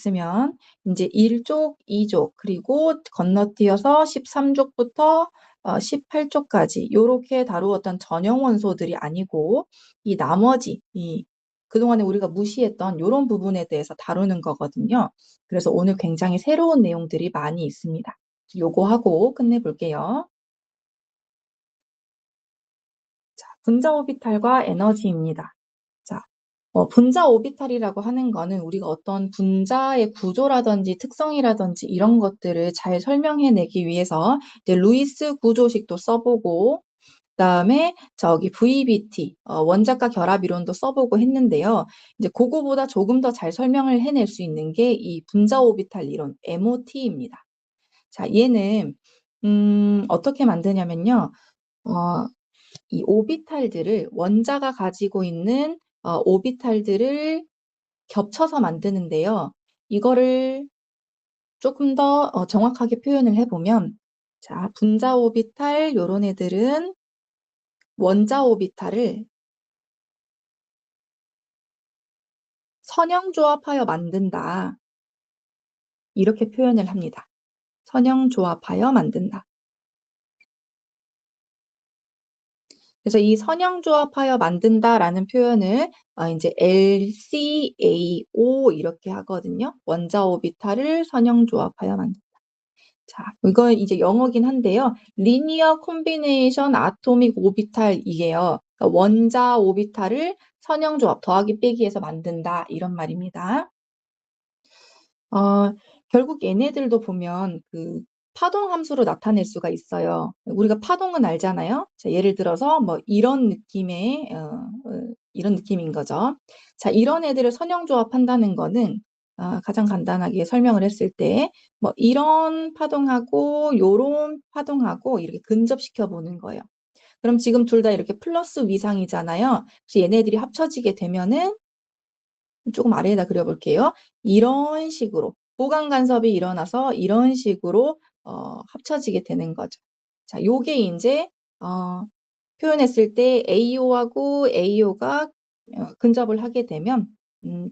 있으면 이제 1족, 2족, 그리고 건너뛰어서 13족부터 18쪽까지 요렇게 다루었던 전형 원소들이 아니고 이 나머지 그동안에 우리가 무시했던 요런 부분에 대해서 다루는 거거든요. 그래서 오늘 굉장히 새로운 내용들이 많이 있습니다. 요거 하고 끝내볼게요. 자, 분자 오비탈과 에너지입니다. 자, 분자 오비탈이라고 하는 거는 우리가 어떤 분자의 구조라든지 특성이라든지 이런 것들을 잘 설명해내기 위해서 이제 루이스 구조식도 써보고 그다음에 저기 VBT 원자과 결합 이론도 써보고 했는데요. 이제 그거보다 조금 더 잘 설명을 해낼 수 있는 게 이 분자 오비탈 이론 MOT입니다. 자, 얘는 어떻게 만드냐면요. 이 오비탈들을 원자가 가지고 있는 오비탈들을 겹쳐서 만드는데요. 이거를 조금 더 정확하게 표현을 해보면 자, 분자 오비탈 요런 애들은 원자 오비탈을 선형조합하여 만든다. 이렇게 표현을 합니다. 선형조합하여 만든다. 그래서 이 선형조합하여 만든다라는 표현을 이제 LCAO 이렇게 하거든요. 원자 오비탈을 선형조합하여 만든다. 자, 이건 이제 영어긴 한데요. 리니어 콤비네이션 아토믹 오비탈 이게요. 그러니까 원자 오비탈을 선형조합 더하기 빼기해서 만든다 이런 말입니다. 결국 얘네들도 보면 그 파동 함수로 나타낼 수가 있어요. 우리가 파동은 알잖아요. 자, 예를 들어서 뭐 이런 느낌의 이런 느낌인 거죠. 자, 이런 애들을 선형조합한다는 거는 가장 간단하게 설명을 했을 때 뭐 이런 파동하고 요런 파동하고 이렇게 근접시켜 보는 거예요. 그럼 지금 둘 다 이렇게 플러스 위상이잖아요. 그래서 얘네들이 합쳐지게 되면은 조금 아래에다 그려볼게요. 이런 식으로 보강 간섭이 일어나서 이런 식으로 합쳐지게 되는 거죠. 자, 요게 이제 표현했을 때 AO하고 AO가 근접을 하게 되면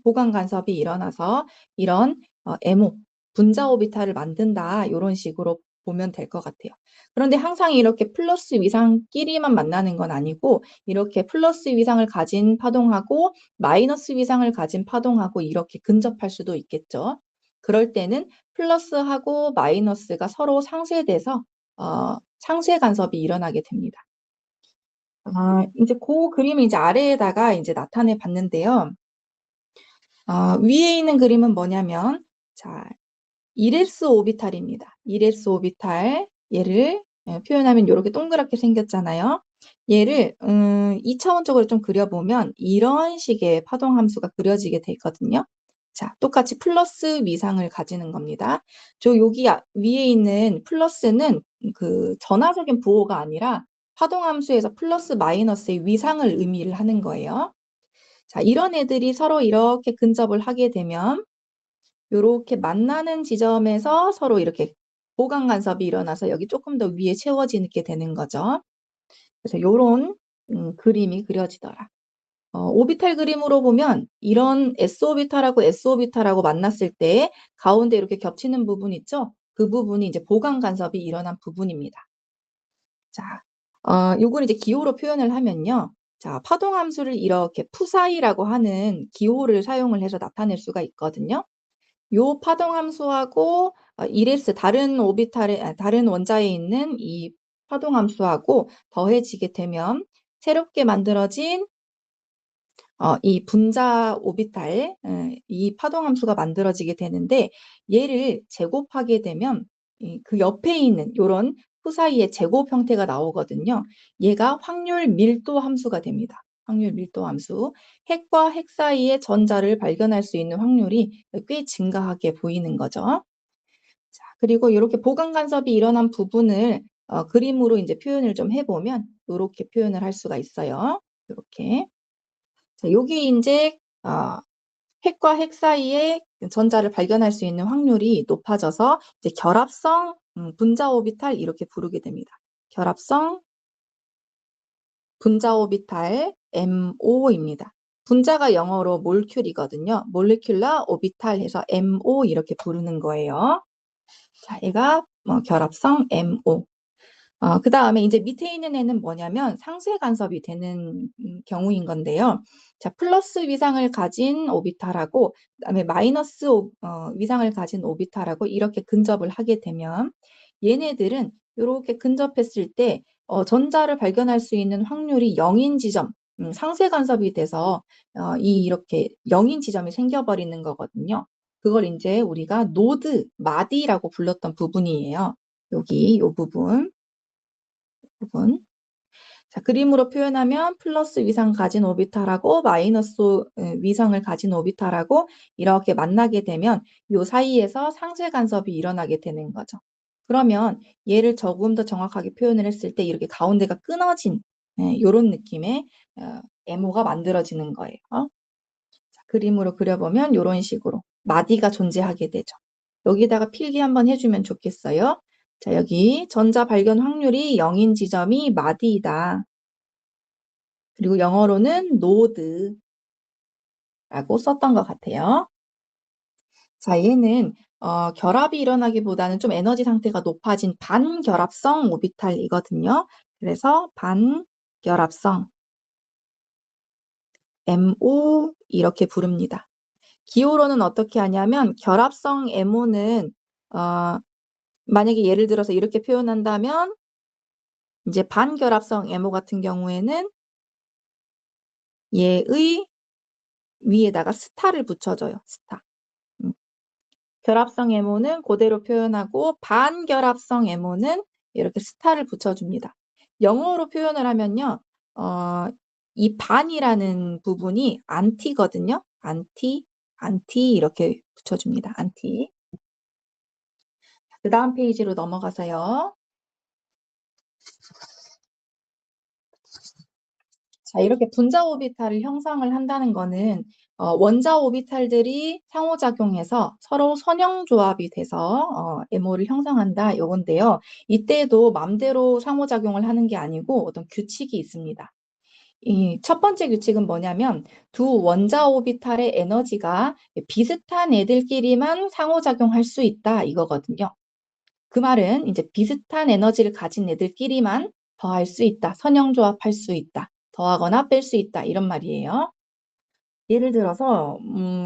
보강 간섭이 일어나서 이런 MO, 분자 오비탈을 만든다. 이런 식으로 보면 될 것 같아요. 그런데 항상 이렇게 플러스 위상끼리만 만나는 건 아니고 이렇게 플러스 위상을 가진 파동하고 마이너스 위상을 가진 파동하고 이렇게 근접할 수도 있겠죠. 그럴 때는 플러스하고 마이너스가 서로 상쇄돼서 상쇄 간섭이 일어나게 됩니다. 이제 그 그림을 이제 아래에다가 이제 나타내 봤는데요. 위에 있는 그림은 뭐냐면, 자, 1s 오비탈입니다. 1s 오비탈, 얘를 표현하면 이렇게 동그랗게 생겼잖아요. 얘를 2차원적으로 좀 그려보면 이런 식의 파동 함수가 그려지게 되거든요. 자, 똑같이 플러스 위상을 가지는 겁니다. 저 여기 위에 있는 플러스는 그 전화적인 부호가 아니라 파동 함수에서 플러스 마이너스의 위상을 의미를 하는 거예요. 자, 이런 애들이 서로 이렇게 근접을 하게 되면 이렇게 만나는 지점에서 서로 이렇게 보강 간섭이 일어나서 여기 조금 더 위에 채워지게 되는 거죠. 그래서 이런 그림이 그려지더라. 오비탈 그림으로 보면 이런 S오비탈하고 S오비탈하고 만났을 때 가운데 이렇게 겹치는 부분 있죠? 그 부분이 이제 보강 간섭이 일어난 부분입니다. 자, 요걸 이제 기호로 표현을 하면요. 자, 파동 함수를 이렇게 푸사이라고 하는 기호를 사용을 해서 나타낼 수가 있거든요. 요 파동 함수하고 1s 다른 오비탈에 다른 원자에 있는 이 파동 함수하고 더해지게 되면 새롭게 만들어진 이 분자 오비탈 이 파동 함수가 만들어지게 되는데 얘를 제곱하게 되면 그 옆에 있는 요런 푸사이의 제곱 형태가 나오거든요. 얘가 확률 밀도 함수가 됩니다. 확률 밀도 함수. 핵과 핵 사이의 전자를 발견할 수 있는 확률이 꽤 증가하게 보이는 거죠. 자, 그리고 이렇게 보강 간섭이 일어난 부분을 그림으로 이제 표현을 좀 해보면 이렇게 표현을 할 수가 있어요. 이렇게. 자, 여기 이제 핵과 핵 사이에 전자를 발견할 수 있는 확률이 높아져서 이제 결합성 분자 오비탈 이렇게 부르게 됩니다. 결합성 분자 오비탈 MO입니다. 분자가 영어로 몰큘이거든요. 몰레큘라 오비탈 해서 MO 이렇게 부르는 거예요. 자, 얘가 결합성 MO. 그 다음에 이제 밑에 있는 애는 뭐냐면 상쇄 간섭이 되는 경우인 건데요. 자, 플러스 위상을 가진 오비탈하고, 그다음에 마이너스 위상을 가진 오비탈하고 이렇게 근접을 하게 되면 얘네들은 이렇게 근접했을 때 전자를 발견할 수 있는 확률이 0인 지점, 상쇄 간섭이 돼서 이렇게 0인 지점이 생겨버리는 거거든요. 그걸 이제 우리가 노드, 마디라고 불렀던 부분이에요. 여기 이 부분. 자, 그림으로 표현하면 플러스 위상 가진 오비탈하고 마이너스 위상을 가진 오비탈하고 이렇게 만나게 되면 이 사이에서 상쇄 간섭이 일어나게 되는 거죠. 그러면 얘를 조금 더 정확하게 표현을 했을 때 이렇게 가운데가 끊어진 이런 느낌의 MO가 만들어지는 거예요. 자, 그림으로 그려보면 이런 식으로 마디가 존재하게 되죠. 여기다가 필기 한번 해주면 좋겠어요. 자, 여기 전자 발견 확률이 0인 지점이 마디이다. 그리고 영어로는 노드라고 썼던 것 같아요. 자, 얘는 결합이 일어나기보다는 좀 에너지 상태가 높아진 반결합성 오비탈이거든요. 그래서 반결합성 MO 이렇게 부릅니다. 기호로는 어떻게 하냐면 결합성 MO는 만약에 예를 들어서 이렇게 표현한다면 이제 반결합성 MO 같은 경우에는 얘의 위에다가 스타를 붙여줘요. 스타. 결합성 MO는 그대로 표현하고 반결합성 MO는 이렇게 스타를 붙여줍니다. 영어로 표현을 하면요. 이 반이라는 부분이 안티거든요. 안티 이렇게 붙여줍니다. 안티. 그 다음 페이지로 넘어가서요. 자, 이렇게 분자 오비탈을 형성을 한다는 거는 원자 오비탈들이 상호작용해서 서로 선형조합이 돼서 MO를 형성한다 이건데요. 이때도 맘대로 상호작용을 하는 게 아니고 어떤 규칙이 있습니다. 이 첫 번째 규칙은 뭐냐면 두 원자 오비탈의 에너지가 비슷한 애들끼리만 상호작용할 수 있다 이거거든요. 그 말은 이제 비슷한 에너지를 가진 애들끼리만 더할 수 있다, 선형조합할 수 있다, 더하거나 뺄 수 있다 이런 말이에요. 예를 들어서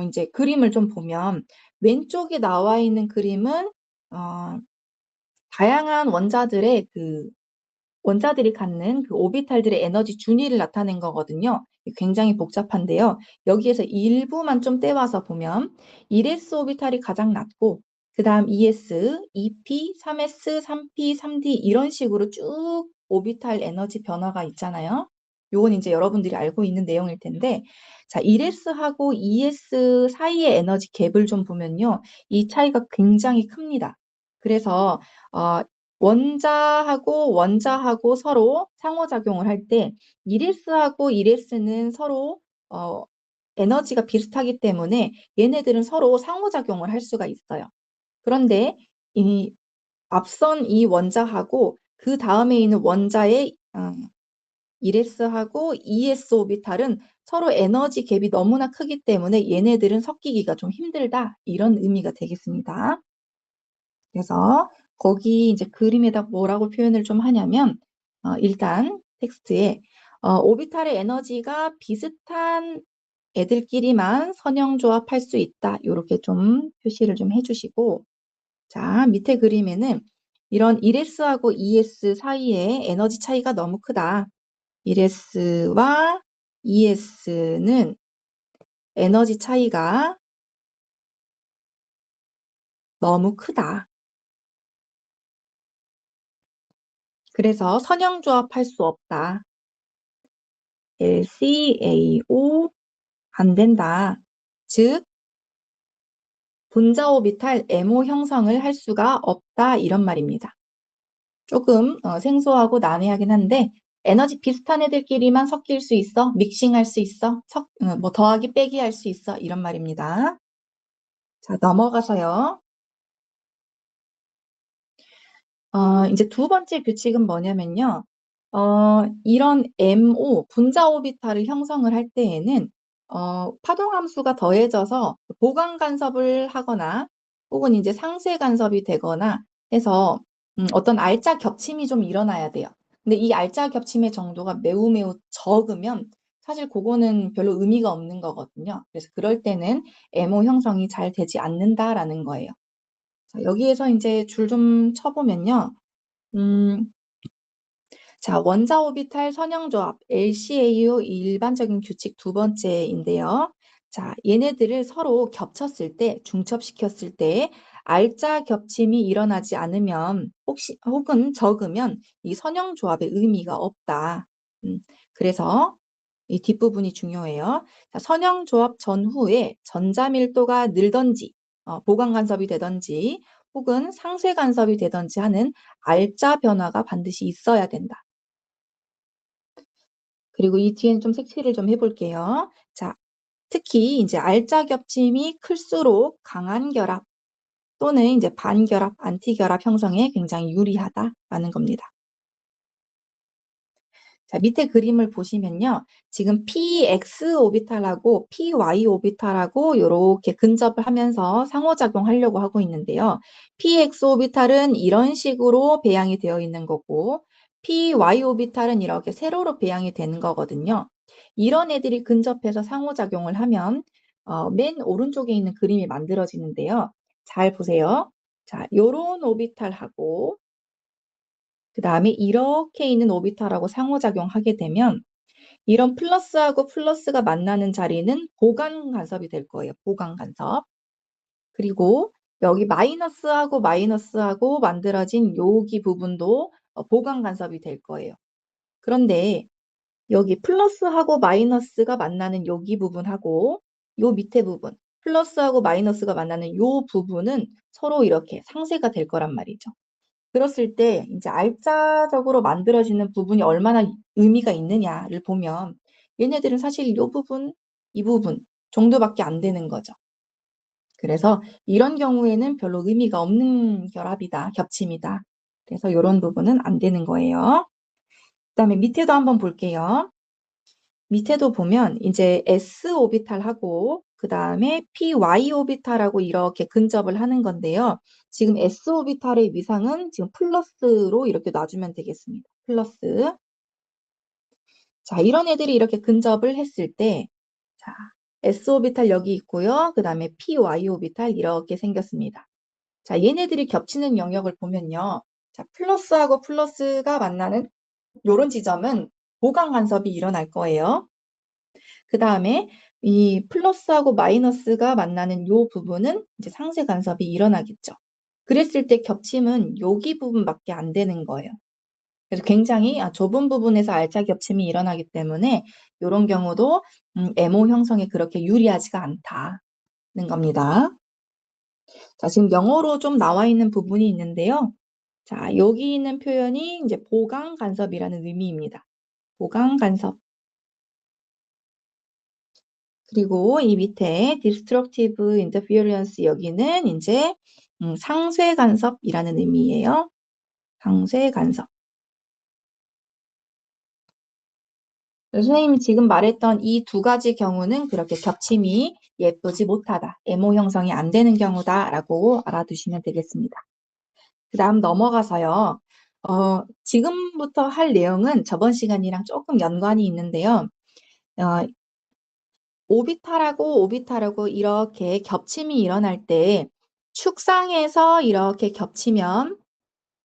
이제 그림을 좀 보면 왼쪽에 나와 있는 그림은 다양한 원자들의 원자들이 갖는 그 오비탈들의 에너지 준위를 나타낸 거거든요. 굉장히 복잡한데요. 여기에서 일부만 좀 떼와서 보면 1s 오비탈이 가장 낮고 그 다음 2s, 2p, 3s, 3p, 3d 이런 식으로 쭉 오비탈 에너지 변화가 있잖아요. 요건 이제 여러분들이 알고 있는 내용일 텐데 자, 1s하고 2s 사이의 에너지 갭을 좀 보면요. 이 차이가 굉장히 큽니다. 그래서 원자하고 서로 상호작용을 할 때 1s하고 1s는 서로 에너지가 비슷하기 때문에 얘네들은 서로 상호작용을 할 수가 있어요. 그런데 앞선 이 원자하고 그 다음에 있는 원자의 1s하고 2s 오비탈은 서로 에너지 갭이 너무나 크기 때문에 얘네들은 섞이기가 좀 힘들다 이런 의미가 되겠습니다. 그래서 거기 이제 그림에다 뭐라고 표현을 좀 하냐면 일단 텍스트에 오비탈의 에너지가 비슷한 애들끼리만 선형조합할 수 있다. 이렇게 좀 표시를 좀 해주시고 자 밑에 그림에는 이런 1s하고 2s 사이에 에너지 차이가 너무 크다. 1s와 2s는 에너지 차이가 너무 크다. 그래서 선형조합할 수 없다. LCAO 안 된다. 즉 분자 오비탈 MO 형성을 할 수가 없다 이런 말입니다. 조금 생소하고 난해하긴 한데 에너지 비슷한 애들끼리만 섞일 수 있어, 믹싱할 수 있어, 뭐 더하기 빼기 할 수 있어 이런 말입니다. 자 넘어가서요. 이제 두 번째 규칙은 뭐냐면요. 이런 MO, 분자 오비탈을 형성을 할 때에는 파동 함수가 더해져서 보강 간섭을 하거나 혹은 이제 상쇄 간섭이 되거나 해서 어떤 알짜 겹침이 좀 일어나야 돼요. 근데 이 알짜 겹침의 정도가 매우 매우 적으면 사실 그거는 별로 의미가 없는 거거든요. 그래서 그럴 때는 MO 형성이 잘 되지 않는다라는 거예요. 자, 여기에서 이제 줄 좀 쳐보면요. 자, 원자 오비탈 선형조합 LCAO 일반적인 규칙 두 번째인데요. 자, 얘네들을 서로 겹쳤을 때, 중첩시켰을 때 알짜 겹침이 일어나지 않으면 혹은 적으면 이 선형조합의 의미가 없다. 그래서 이 뒷부분이 중요해요. 자, 선형조합 전후에 전자밀도가 늘던지, 보강 간섭이 되던지, 혹은 상쇄 간섭이 되던지 하는 알짜 변화가 반드시 있어야 된다. 그리고 이 뒤에는 좀 색칠을 좀 해볼게요. 자, 특히 이제 알짜 겹침이 클수록 강한 결합 또는 이제 반결합, 안티결합 형성에 굉장히 유리하다라는 겁니다. 자, 밑에 그림을 보시면요. 지금 px 오비탈하고 py 오비탈하고 이렇게 근접을 하면서 상호작용하려고 하고 있는데요. px 오비탈은 이런 식으로 배양이 되어 있는 거고 py 오비탈은 이렇게 세로로 배양이 되는 거거든요. 이런 애들이 근접해서 상호작용을 하면 맨 오른쪽에 있는 그림이 만들어지는데요. 잘 보세요. 자, 요런 오비탈하고 그 다음에 이렇게 있는 오비탈하고 상호작용하게 되면 이런 플러스하고 플러스가 만나는 자리는 보강 간섭이 될 거예요. 보강 간섭. 그리고 여기 마이너스하고 마이너스하고 만들어진 여기 부분도 보강 간섭이 될 거예요. 그런데 여기 플러스하고 마이너스가 만나는 여기 부분하고 요 밑에 부분, 플러스하고 마이너스가 만나는 요 부분은 서로 이렇게 상쇄가 될 거란 말이죠. 그랬을 때 이제 알짜적으로 만들어지는 부분이 얼마나 의미가 있느냐를 보면 얘네들은 사실 이 부분, 이 부분 정도밖에 안 되는 거죠. 그래서 이런 경우에는 별로 의미가 없는 결합이다, 겹침이다. 그래서 이런 부분은 안 되는 거예요. 그다음에 밑에도 한번 볼게요. 밑에도 보면 이제 s 오비탈하고 그 다음에 py 오비탈하고 이렇게 근접을 하는 건데요. 지금 s 오비탈의 위상은 지금 플러스로 이렇게 놔주면 되겠습니다. 플러스. 자, 이런 애들이 이렇게 근접을 했을 때, 자, s 오비탈 여기 있고요. 그 다음에 py 오비탈 이렇게 생겼습니다. 자, 얘네들이 겹치는 영역을 보면요. 자, 플러스하고 플러스가 만나는 이런 지점은 보강 간섭이 일어날 거예요. 그 다음에 이 플러스하고 마이너스가 만나는 이 부분은 이제 상쇄 간섭이 일어나겠죠. 그랬을 때 겹침은 여기 부분밖에 안 되는 거예요. 그래서 굉장히 좁은 부분에서 알짜 겹침이 일어나기 때문에 이런 경우도 MO 형성에 그렇게 유리하지가 않다는 겁니다. 자, 지금 영어로 좀 나와 있는 부분이 있는데요. 자, 여기 있는 표현이 이제 보강 간섭이라는 의미입니다. 보강 간섭. 그리고 이 밑에 destructive interference 여기는 이제 상쇄 간섭이라는 의미예요. 상쇄 간섭. 선생님이 지금 말했던 이 두 가지 경우는 그렇게 겹침이 예쁘지 못하다. MO 형성이 안 되는 경우다라고 알아두시면 되겠습니다. 그 다음 넘어가서요. 지금부터 할 내용은 저번 시간이랑 조금 연관이 있는데요. 오비탈하고 오비탈하고 이렇게 겹침이 일어날 때 축상에서 이렇게 겹치면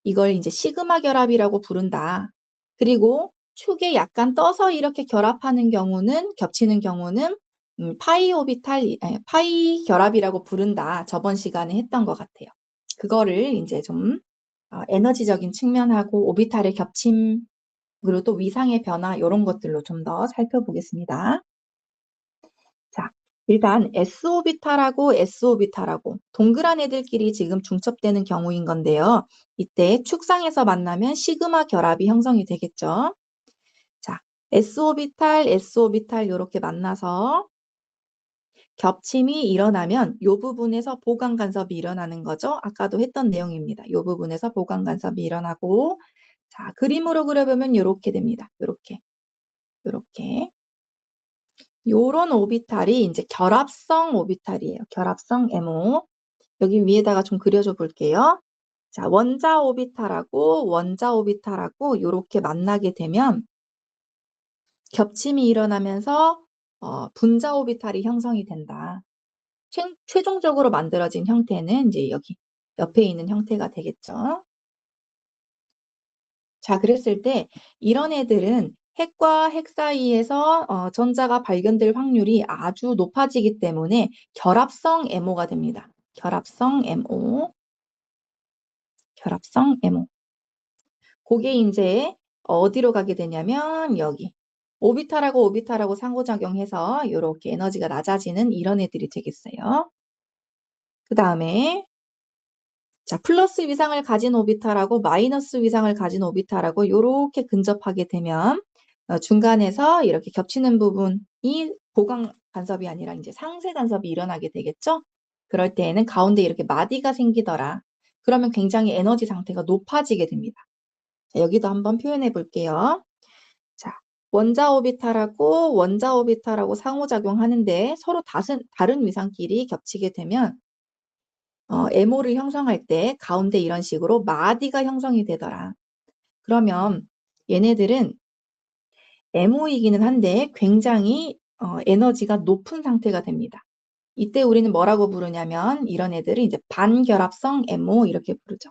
이걸 이제 시그마 결합이라고 부른다. 그리고 축에 약간 떠서 이렇게 결합하는 경우는 겹치는 경우는 파이 오비탈, 파이 결합이라고 부른다. 저번 시간에 했던 것 같아요. 그거를 이제 좀 에너지적인 측면하고 오비탈의 겹침 그리고 또 위상의 변화 이런 것들로 좀 더 살펴보겠습니다. 자, 일단 S오비탈하고 S오비탈하고 동그란 애들끼리 지금 중첩되는 경우인 건데요. 이때 축상에서 만나면 시그마 결합이 형성이 되겠죠. 자, S오비탈, S오비탈 이렇게 만나서 겹침이 일어나면 이 부분에서 보강 간섭이 일어나는 거죠. 아까도 했던 내용입니다. 이 부분에서 보강 간섭이 일어나고 자, 그림으로 그려보면 이렇게 됩니다. 이렇게. 이렇게. 요런 오비탈이 이제 결합성 오비탈이에요. 결합성 MO. 여기 위에다가 좀 그려줘 볼게요. 자, 원자 오비탈하고 요렇게 만나게 되면 겹침이 일어나면서 분자 오비탈이 형성이 된다. 최종적으로 만들어진 형태는 이제 여기 옆에 있는 형태가 되겠죠. 자, 그랬을 때 이런 애들은 핵과 핵 사이에서 전자가 발견될 확률이 아주 높아지기 때문에 결합성 MO가 됩니다. 결합성 MO. 그게 이제 어디로 가게 되냐면 여기 오비탈하고 상호작용해서 이렇게 에너지가 낮아지는 이런 애들이 되겠어요. 그 다음에 자, 플러스 위상을 가진 오비탈하고 마이너스 위상을 가진 오비탈하고 이렇게 근접하게 되면 중간에서 이렇게 겹치는 부분이 보강 간섭이 아니라 이제 상쇄 간섭이 일어나게 되겠죠? 그럴 때에는 가운데 이렇게 마디가 생기더라. 그러면 굉장히 에너지 상태가 높아지게 됩니다. 자, 여기도 한번 표현해 볼게요. 자, 원자 오비탈하고 상호작용하는데 서로 다른 위상끼리 겹치게 되면 MO를 형성할 때 가운데 이런 식으로 마디가 형성이 되더라. 그러면 얘네들은 MO이기는 한데 굉장히 에너지가 높은 상태가 됩니다. 이때 우리는 뭐라고 부르냐면 이런 애들을 이제 반결합성 MO 이렇게 부르죠.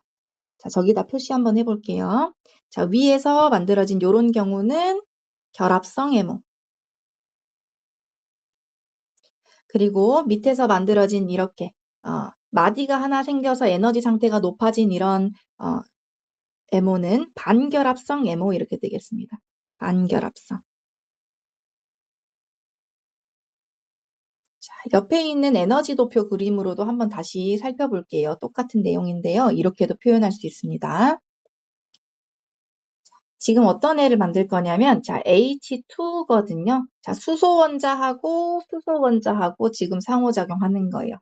자, 저기다 표시 한번 해볼게요. 자, 위에서 만들어진 이런 경우는 결합성 MO. 그리고 밑에서 만들어진 이렇게 마디가 하나 생겨서 에너지 상태가 높아진 이런 MO는 반결합성 MO 이렇게 되겠습니다. 반결합성. 자, 옆에 있는 에너지 도표 그림으로도 한번 다시 살펴볼게요. 똑같은 내용인데요. 이렇게도 표현할 수 있습니다. 지금 어떤 애를 만들 거냐면 자, H2거든요. 자, 수소원자하고 지금 상호작용하는 거예요.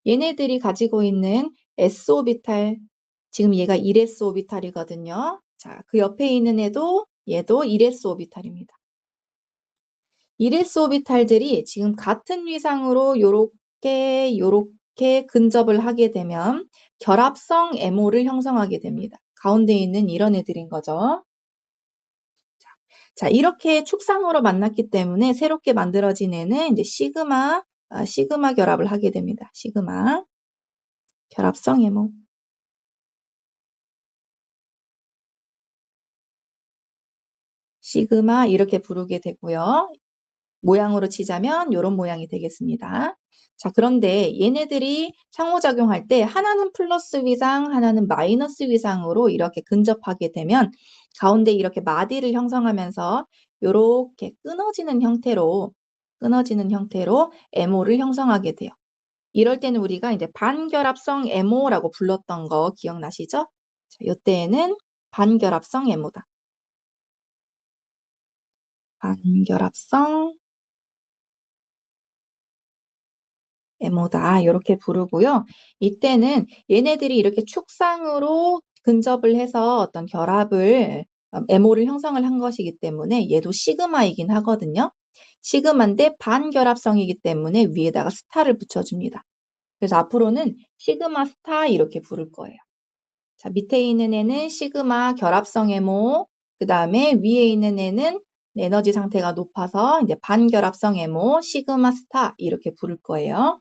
얘네들이 가지고 있는 S오비탈, 지금 얘가 1s 오비탈이거든요. 자, 그 옆에 있는 얘도 1s 오비탈입니다. 1s 오비탈들이 지금 같은 위상으로 요렇게 근접을 하게 되면 결합성 MO를 형성하게 됩니다. 가운데 있는 이런 애들인 거죠. 자, 이렇게 축상으로 만났기 때문에 새롭게 만들어진 애는 이제 시그마 결합을 하게 됩니다. 시그마 결합성 MO. 시그마 이렇게 부르게 되고요. 모양으로 치자면 이런 모양이 되겠습니다. 자, 그런데 얘네들이 상호작용할 때 하나는 플러스 위상, 하나는 마이너스 위상으로 이렇게 근접하게 되면 가운데 이렇게 마디를 형성하면서 이렇게 끊어지는 형태로 MO를 형성하게 돼요. 이럴 때는 우리가 이제 반결합성 MO라고 불렀던 거 기억나시죠? 자, 이때에는 반결합성 MO다. 반결합성 MO다. 이렇게 부르고요. 이때는 얘네들이 이렇게 축상으로 근접을 해서 어떤 결합을 MO를 형성을 한 것이기 때문에 얘도 시그마이긴 하거든요. 시그마인데 반결합성이기 때문에 위에다가 스타를 붙여줍니다. 그래서 앞으로는 시그마 스타 이렇게 부를 거예요. 자, 밑에 있는 애는 시그마 결합성 MO, 그 다음에 위에 있는 애는 에너지 상태가 높아서 이제 반결합성 MO, 시그마 스타 이렇게 부를 거예요.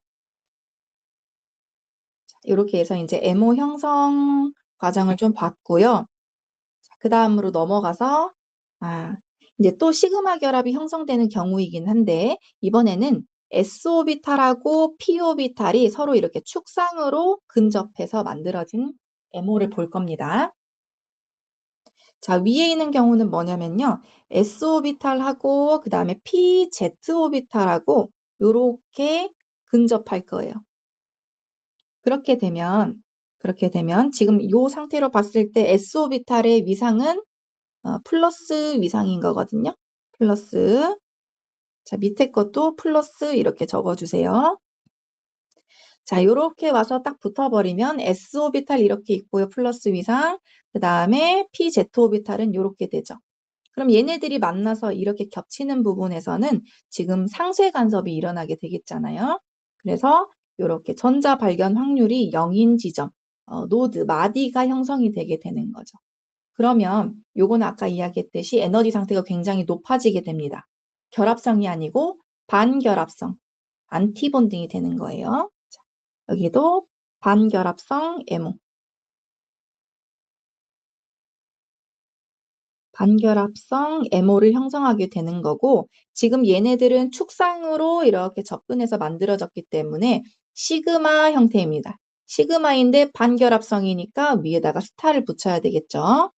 이렇게 해서 이제 MO 형성 과정을 좀 봤고요. 그 다음으로 넘어가서 이제 또 시그마 결합이 형성되는 경우이긴 한데 이번에는 S오비탈하고 P오비탈이 서로 이렇게 축상으로 근접해서 만들어진 MO를 볼 겁니다. 자, 위에 있는 경우는 뭐냐면요. S오비탈하고 그 다음에 PZ오비탈하고 이렇게 근접할 거예요. 그렇게 되면 지금 이 상태로 봤을 때 S오비탈의 위상은 플러스 위상인 거거든요. 플러스. 자, 밑에 것도 플러스 이렇게 적어주세요. 자, 이렇게 와서 딱 붙어버리면 S오비탈 이렇게 있고요. 플러스 위상. 그 다음에 PZ오비탈은 이렇게 되죠. 그럼 얘네들이 만나서 이렇게 겹치는 부분에서는 지금 상쇄 간섭이 일어나게 되겠잖아요. 그래서 이렇게 전자 발견 확률이 0인 지점, 노드, 마디가 형성이 되게 되는 거죠. 그러면 요거는 아까 이야기했듯이 에너지 상태가 굉장히 높아지게 됩니다. 결합성이 아니고 반결합성, 안티본딩이 되는 거예요. 자, 여기도 반결합성 MO. 반결합성 MO를 형성하게 되는 거고, 지금 얘네들은 축상으로 이렇게 접근해서 만들어졌기 때문에 시그마 형태입니다. 시그마인데 반결합성이니까 위에다가 스타를 붙여야 되겠죠.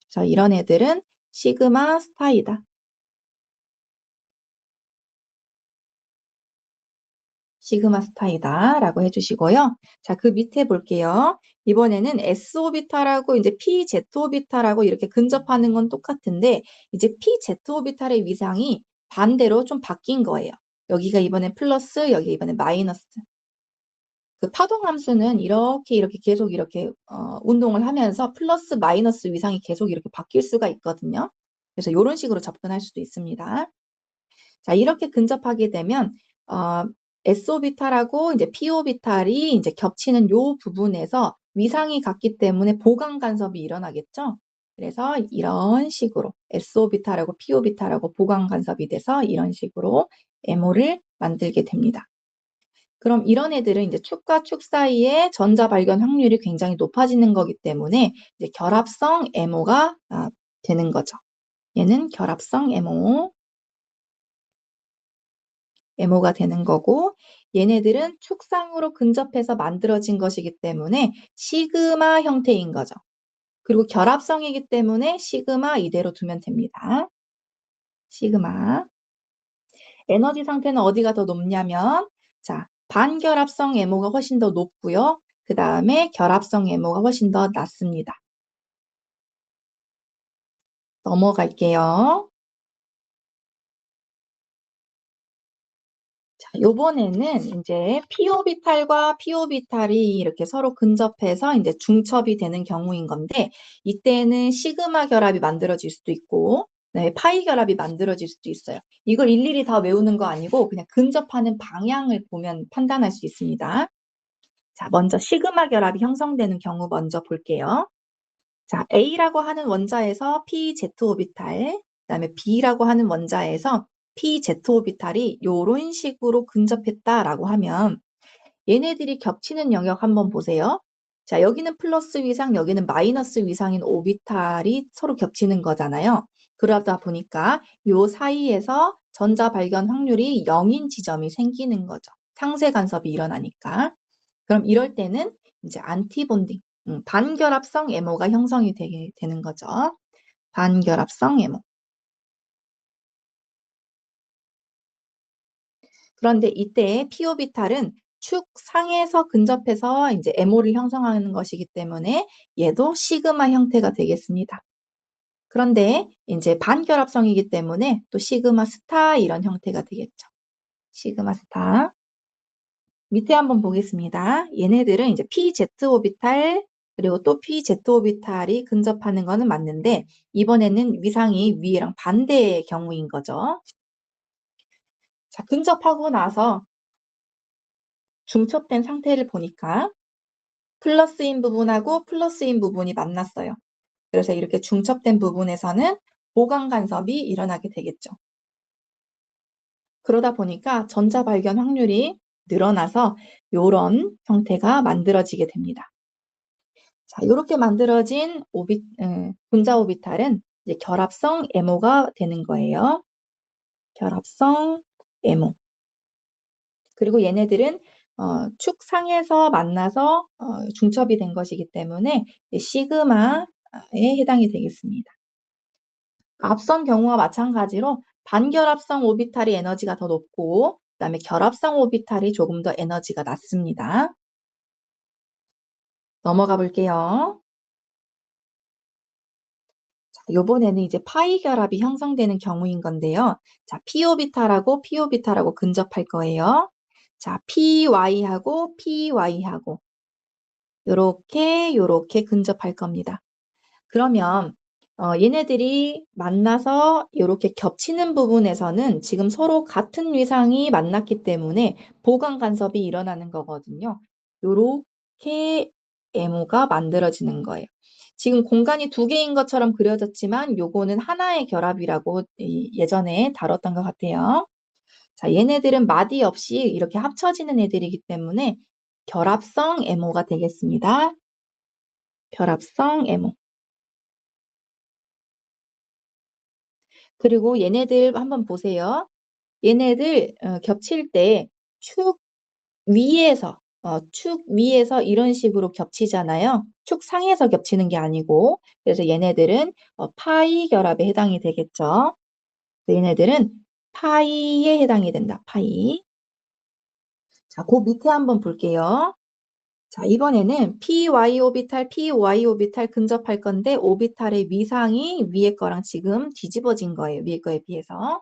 그래서 이런 애들은 시그마 스타이다. 시그마 스타이다 라고 해주시고요. 자, 그 밑에 볼게요. 이번에는 S 오비탈하고 이제 PZ 오비탈하고 이렇게 근접하는 건 똑같은데 이제 PZ 오비탈의 위상이 반대로 좀 바뀐 거예요. 여기가 이번엔 플러스, 여기 이번엔 마이너스. 그 파동 함수는 이렇게 계속 이렇게 운동을 하면서 플러스 마이너스 위상이 계속 이렇게 바뀔 수가 있거든요. 그래서 이런 식으로 접근할 수도 있습니다. 자, 이렇게 근접하게 되면 S오비탈하고 이제 P오비탈이 이제 겹치는 요 부분에서 위상이 같기 때문에 보강 간섭이 일어나겠죠. 그래서 이런 식으로 S오비탈하고 P오비탈하고 보강 간섭이 돼서 이런 식으로 MO를 만들게 됩니다. 그럼 이런 애들은 이제 축과 축 사이에 전자 발견 확률이 굉장히 높아지는 거기 때문에 이제 결합성 MO가 되는 거죠. 얘는 결합성 MO가 되는 거고, 얘네들은 축상으로 근접해서 만들어진 것이기 때문에 시그마 형태인 거죠. 그리고 결합성이기 때문에 시그마 이대로 두면 됩니다. 시그마. 에너지 상태는 어디가 더 높냐면, 자, 반결합성 MO가 훨씬 더 높고요. 그 다음에 결합성 MO가 훨씬 더 낮습니다. 넘어갈게요. 자, 요번에는 이제 P오비탈과 P오비탈이 이렇게 서로 근접해서 이제 중첩이 되는 경우인 건데, 이때는 시그마 결합이 만들어질 수도 있고, 네, 파이 결합이 만들어질 수도 있어요. 이걸 일일이 다 외우는 거 아니고 그냥 근접하는 방향을 보면 판단할 수 있습니다. 자, 먼저 시그마 결합이 형성되는 경우 먼저 볼게요. 자, A라고 하는 원자에서 PZ 오비탈, 그다음에 B라고 하는 원자에서 PZ 오비탈이 이런 식으로 근접했다라고 하면 얘네들이 겹치는 영역 한번 보세요. 자, 여기는 플러스 위상, 여기는 마이너스 위상인 오비탈이 서로 겹치는 거잖아요. 그러다 보니까 이 사이에서 전자 발견 확률이 0인 지점이 생기는 거죠. 상쇄 간섭이 일어나니까. 그럼 이럴 때는 이제 안티본딩, 반결합성 MO가 형성이 되게 되는 거죠. 반결합성 MO. 그런데 이때 P오비탈은 축 상에서 근접해서 이제 MO를 형성하는 것이기 때문에 얘도 시그마 형태가 되겠습니다. 그런데 이제 반결합성이기 때문에 또 시그마 스타 이런 형태가 되겠죠. 시그마 스타. 밑에 한번 보겠습니다. 얘네들은 이제 PZ 오비탈 그리고 또 PZ 오비탈이 근접하는 거는 맞는데 이번에는 위상이 위에랑 반대의 경우인 거죠. 자, 근접하고 나서 중첩된 상태를 보니까 플러스인 부분하고 플러스인 부분이 만났어요. 그래서 이렇게 중첩된 부분에서는 보강 간섭이 일어나게 되겠죠. 그러다 보니까 전자 발견 확률이 늘어나서 이런 형태가 만들어지게 됩니다. 자, 이렇게 만들어진 분자 오비탈은 이제 결합성 MO가 되는 거예요. 결합성 MO. 그리고 얘네들은 축상에서 만나서 중첩이 된 것이기 때문에 시그마에 해당이 되겠습니다. 앞선 경우와 마찬가지로 반결합성 오비탈이 에너지가 더 높고 그다음에 결합성 오비탈이 조금 더 에너지가 낮습니다. 넘어가 볼게요. 자, 이번에는 이제 파이 결합이 형성되는 경우인 건데요. 자, P오비탈하고 P오비탈하고 근접할 거예요. 자, PY하고 PY하고 요렇게 근접할 겁니다. 그러면 얘네들이 만나서 이렇게 겹치는 부분에서는 지금 서로 같은 위상이 만났기 때문에 보강 간섭이 일어나는 거거든요. 요렇게 M호가 만들어지는 거예요. 지금 공간이 두 개인 것처럼 그려졌지만 요거는 하나의 결합이라고 예전에 다뤘던 것 같아요. 자, 얘네들은 마디 없이 이렇게 합쳐지는 애들이기 때문에 결합성 M호가 되겠습니다. 결합성 M호. 그리고 얘네들 한번 보세요. 얘네들 겹칠 때 축 위에서 이런 식으로 겹치잖아요. 축 상에서 겹치는 게 아니고, 그래서 얘네들은 파이 결합에 해당이 되겠죠. 얘네들은 파이에 해당이 된다. 파이. 자, 그 밑에 한번 볼게요. 자, 이번에는 py 오비탈, py 오비탈 근접할 건데 오비탈의 위상이 위에 거랑 지금 뒤집어진 거예요. 위에 거에 비해서.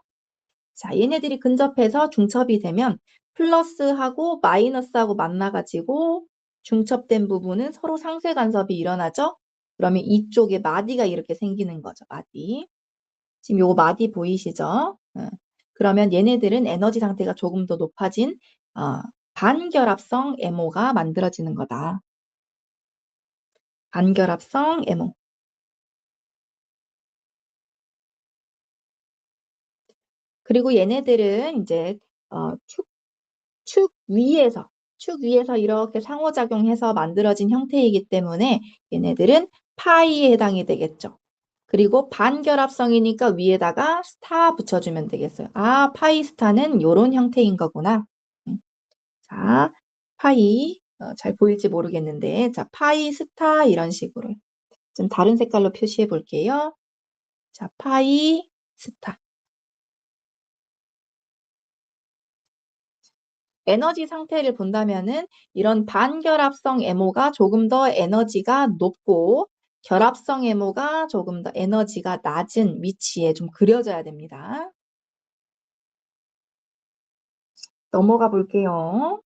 자, 얘네들이 근접해서 중첩이 되면 플러스하고 마이너스하고 만나가지고 중첩된 부분은 서로 상쇄 간섭이 일어나죠? 그러면 이쪽에 마디가 이렇게 생기는 거죠. 마디. 지금 요거 마디 보이시죠? 그러면 얘네들은 에너지 상태가 조금 더 높아진 반결합성 MO가 만들어지는 거다. 반결합성 MO. 그리고 얘네들은 이제 축 위에서 이렇게 상호작용해서 만들어진 형태이기 때문에 얘네들은 파이에 해당이 되겠죠. 그리고 반결합성이니까 위에다가 스타 붙여주면 되겠어요. 아, 파이 스타는 이런 형태인 거구나. 자, 파이 잘 보일지 모르겠는데 자, 파이 스타 이런 식으로 좀 다른 색깔로 표시해 볼게요. 자, 파이 스타. 에너지 상태를 본다면은 이런 반결합성 MO가 조금 더 에너지가 높고 결합성 MO가 조금 더 에너지가 낮은 위치에 좀 그려져야 됩니다. 넘어가 볼게요.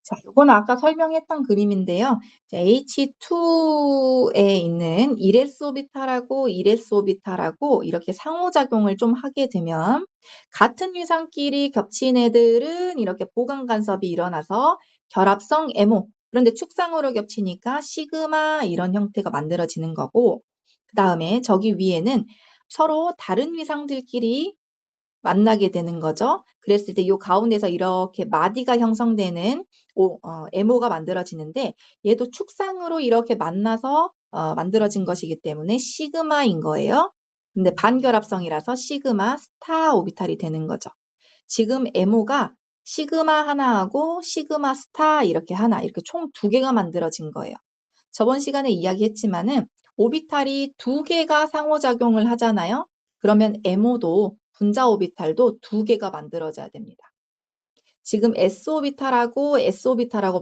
자, 이건 아까 설명했던 그림인데요. H2에 있는 1s 오비탈하고 2s 오비탈하고 이렇게 상호작용을 좀 하게 되면 같은 위상끼리 겹친 애들은 이렇게 보강 간섭이 일어나서 결합성 MO, 그런데 축상으로 겹치니까 시그마 이런 형태가 만들어지는 거고, 그 다음에 저기 위에는 서로 다른 위상들끼리 만나게 되는 거죠. 그랬을 때 이 가운데서 이렇게 마디가 형성되는 MO가 만들어지는데 얘도 축상으로 이렇게 만나서 만들어진 것이기 때문에 시그마인 거예요. 근데 반결합성이라서 시그마 스타 오비탈이 되는 거죠. 지금 MO가 시그마 하나하고 시그마 스타 이렇게 하나, 이렇게 총 두 개가 만들어진 거예요. 저번 시간에 이야기했지만은 오비탈이 두 개가 상호작용을 하잖아요. 그러면 MO도 분자 오비탈도 두 개가 만들어져야 됩니다. 지금 S 오비탈하고 S 오비탈하고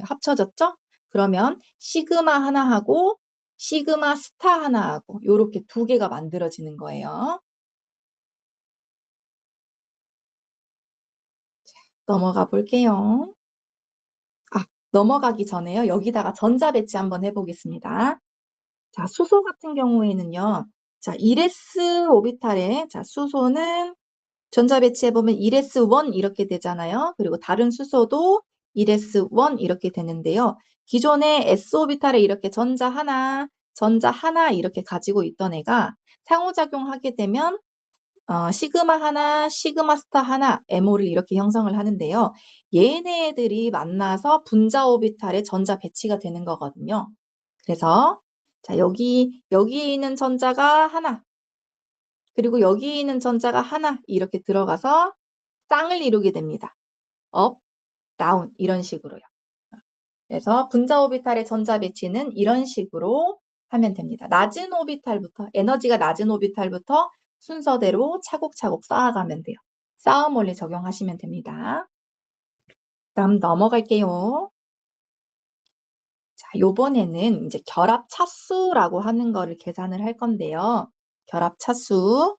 합쳐졌죠? 그러면 시그마 하나하고 시그마 스타 하나하고 이렇게 두 개가 만들어지는 거예요. 넘어가 볼게요. 넘어가기 전에요. 여기다가 전자 배치 한번 해보겠습니다. 자, 수소 같은 경우에는요. 자, 1s 오비탈에 자, 수소는 전자 배치해보면 1s1 이렇게 되잖아요. 그리고 다른 수소도 1s1 이렇게 되는데요. 기존에 s 오비탈에 이렇게 전자 하나 이렇게 가지고 있던 애가 상호작용하게 되면 시그마 하나, 시그마 스타 하나, MO를 이렇게 형성을 하는데요. 얘네들이 만나서 분자 오비탈에 전자 배치가 되는 거거든요. 그래서 자, 여기에 있는 전자가 하나, 그리고 여기 있는 전자가 하나 이렇게 들어가서 쌍을 이루게 됩니다. 업, 다운 이런 식으로요. 그래서 분자 오비탈의 전자 배치는 이런 식으로 하면 됩니다. 낮은 오비탈부터, 에너지가 낮은 오비탈부터 순서대로 차곡차곡 쌓아가면 돼요. 싸움 원리 적용하시면 됩니다. 다음 넘어갈게요. 자, 요번에는 이제 결합 차수라고 하는 거를 계산을 할 건데요. 결합 차수.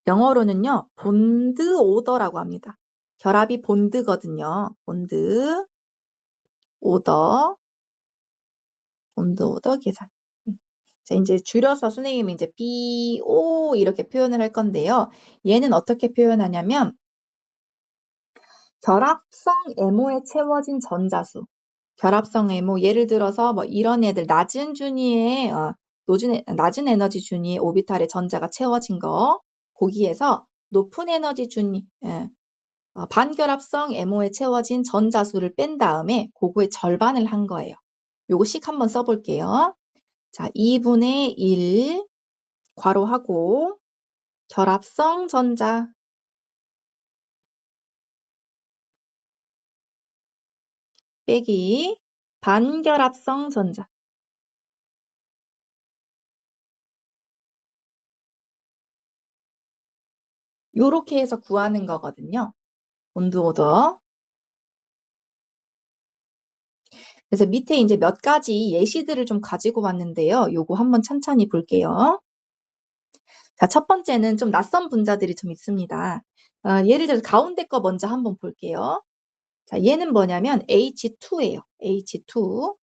영어로는요, 본드 오더라고 합니다. 결합이 본드거든요. 본드 오더, 본드 오더 계산. 자, 이제 줄여서 선생님이 이제 BO 이렇게 표현을 할 건데요. 얘는 어떻게 표현하냐면, 결합성 MO에 채워진 전자수. 결합성 MO, 예를 들어서 뭐 이런 애들, 낮은 준위의, 낮은 에너지 준위의 오비탈에 전자가 채워진 거, 거기에서 높은 에너지 준위, 반결합성 MO에 채워진 전자수를 뺀 다음에 그거의 절반을 한 거예요. 요거씩 한번 써볼게요. 자, 2분의 1 괄호하고 결합성 전자 빼기 반결합성 전자. 요렇게 해서 구하는 거거든요. 본드 오더. 그래서 밑에 이제 몇 가지 예시들을 좀 가지고 왔는데요. 요거 한번 천천히 볼게요. 자, 첫 번째는 좀 낯선 분자들이 좀 있습니다. 예를 들어서 가운데 거 먼저 한번 볼게요. 자, 얘는 뭐냐면 H2예요. H2.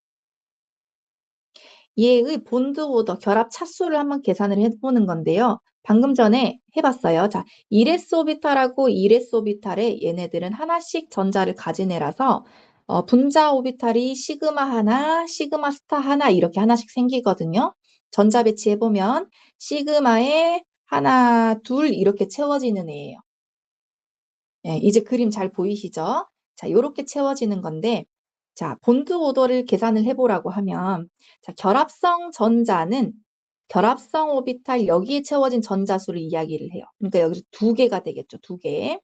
얘의 본드 오더 결합 차수를 한번 계산을 해보는 건데요. 방금 전에 해봤어요. 자, 1s 오비탈하고 2s 오비탈에 얘네들은 하나씩 전자를 가진 애라서 분자 오비탈이 시그마 하나, 시그마 스타 하나 이렇게 하나씩 생기거든요. 전자 배치해보면 시그마에 하나, 둘 이렇게 채워지는 애예요. 예, 이제 그림 잘 보이시죠? 자, 요렇게 채워지는 건데, 자, 본드 오더를 계산을 해보라고 하면, 자, 결합성 전자는 결합성 오비탈 여기에 채워진 전자수를 이야기를 해요. 그러니까 여기서 두 개가 되겠죠, 두 개.